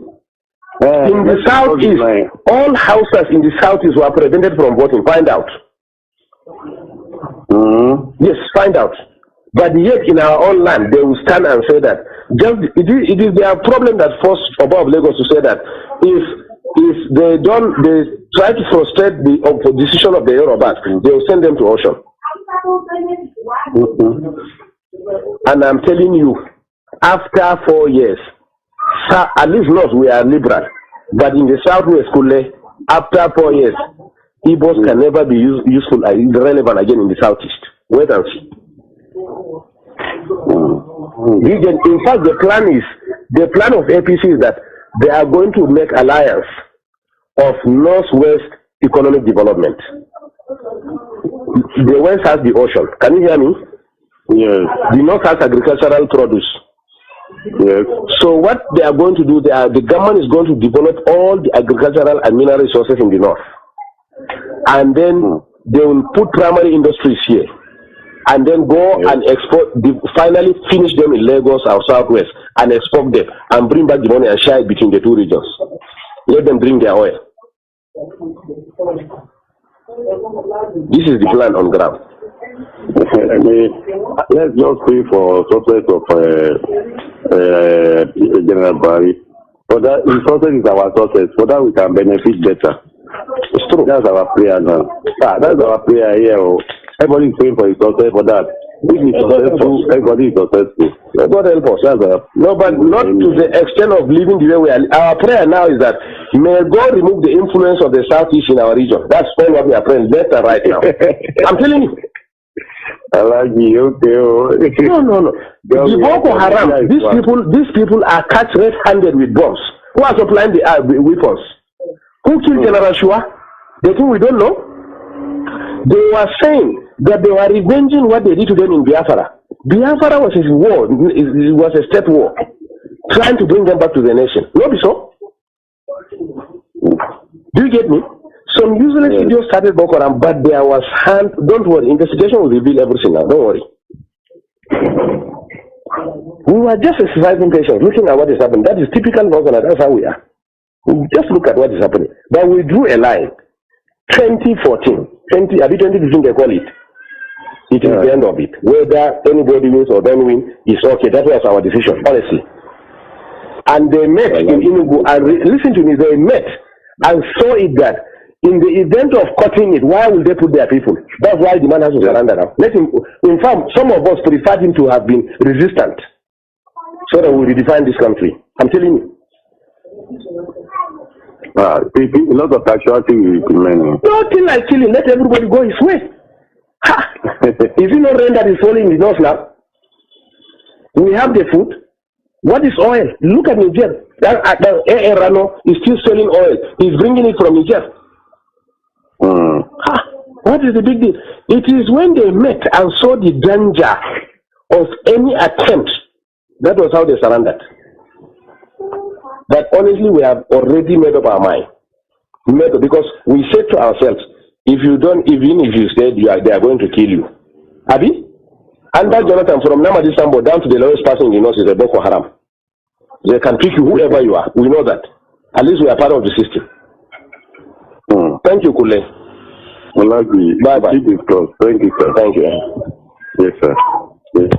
In the southeast, all houses in the southeast were prevented from voting. Find out. Yes, find out. But yet in our own land, they will stand and say that it is their problem that forced above Lagos to say that if they try to frustrate the decision of the Yorubas, they will send them to ocean. And I'm telling you, after 4 years, at least not we are liberal, but in the southwest, after 4 years, Igbos can never be useful and relevant again in the southeast. Wait and see. In fact, the plan of APC is that they are going to make alliance of northwest economic development. The west has the ocean. Can you hear me? Yes. The north has agricultural produce. Yes. So what they are going to do, the government is going to develop all the agricultural and mineral resources in the north, and then they will put primary industries here, and then go and export. Finally, finish them in Lagos or Southwest and export them and bring back the money and share it between the two regions. Let them bring their oil. This is the plan on ground. I mean, let's just pray for success of General Barry. For that, the success is our success. For that, we can benefit better. It's true. That's our prayer now. That's our prayer here. Everybody is praying for his success for that. If he's successful, everybody is successful. God help us. No, but not to the extent of living the way we are. Our prayer now is that may God remove the influence of the Southeast in our region. That's all what we are praying left and right now. I'm telling you. I like you, okay. No. The Boko Haram, these people are catch red-handed with bombs. Who are supplying the weapons? Who killed General Shua? They think we don't know. They were saying that they were revenging what they did to them in Biafra. Biafra was a war. It was a state war, trying to bring them back to the nation. Not so. Do you get me? Some useless videos started Boko Haram, but there was hand. Don't worry, investigation will reveal everything now. Don't worry. We were just exercising patience, looking at what is happening. That is typical Boko Haram. That's how we are. We just look at what is happening. But we drew a line. 2014, 2015 they call it. It is the end of it. Whether anybody wins or don't win is okay. That was our decision, honestly. And they met in Enugu, and listen to me, they met and saw it that in the event of cutting it, why will they put their people? That's why the man has to surrender now. Let him, in fact, some of us preferred him to have been resistant so that we redefine this country. I'm telling you. A lot of casualty will remain. Nothing like killing. Let everybody go his way. Ha! Is it not rain that is falling in the now? We have the food. What is oil? Look at Niger. That Rano is still selling oil. He's bringing it from Niger. Ha! What is the big deal? It is when they met and saw the danger of any attempt. That was how they surrendered. But honestly, we have already made up our mind. Because we said to ourselves, if you don't, even if you stay, they are going to kill you. Abi? Under Jonathan, from Nnamdi Sambo down to the lowest person in the north is a Boko Haram. They can pick you whoever you are. We know that. At least we are part of the system. Thank you, Kule. Bye-bye. Thank you, sir. Thank you. Yes, sir. Yes.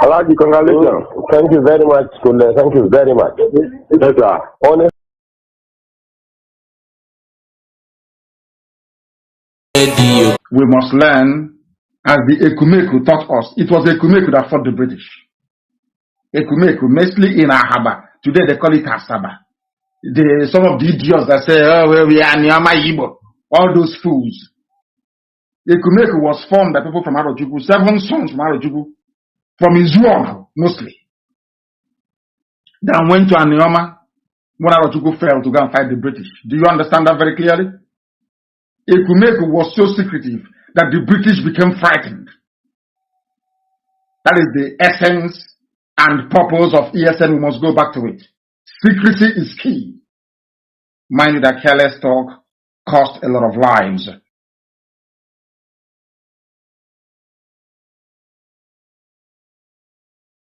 Alaji, congratulations. Thank you very much, Kule. Thank you very much. Yes, sir. Honestly. We must learn, as the Ekumeku taught us. It was Ekumeku that fought the British. Ekumeku, mostly in Ahaba. Today they call it Asaba. Some of the idiots that say, oh, well, we are Nyama Igbo. All those fools. Ekumeku was formed by people from Arojuku, 7 sons from Arojuku, from Izuom, mostly. Then went to Anioma when Arojuku fell to go and fight the British. Do you understand that very clearly? Ekumeku was so secretive that the British became frightened. That is the essence and purpose of ESN. We must go back to it. Secrecy is key. Mind you that careless talk cost a lot of lives.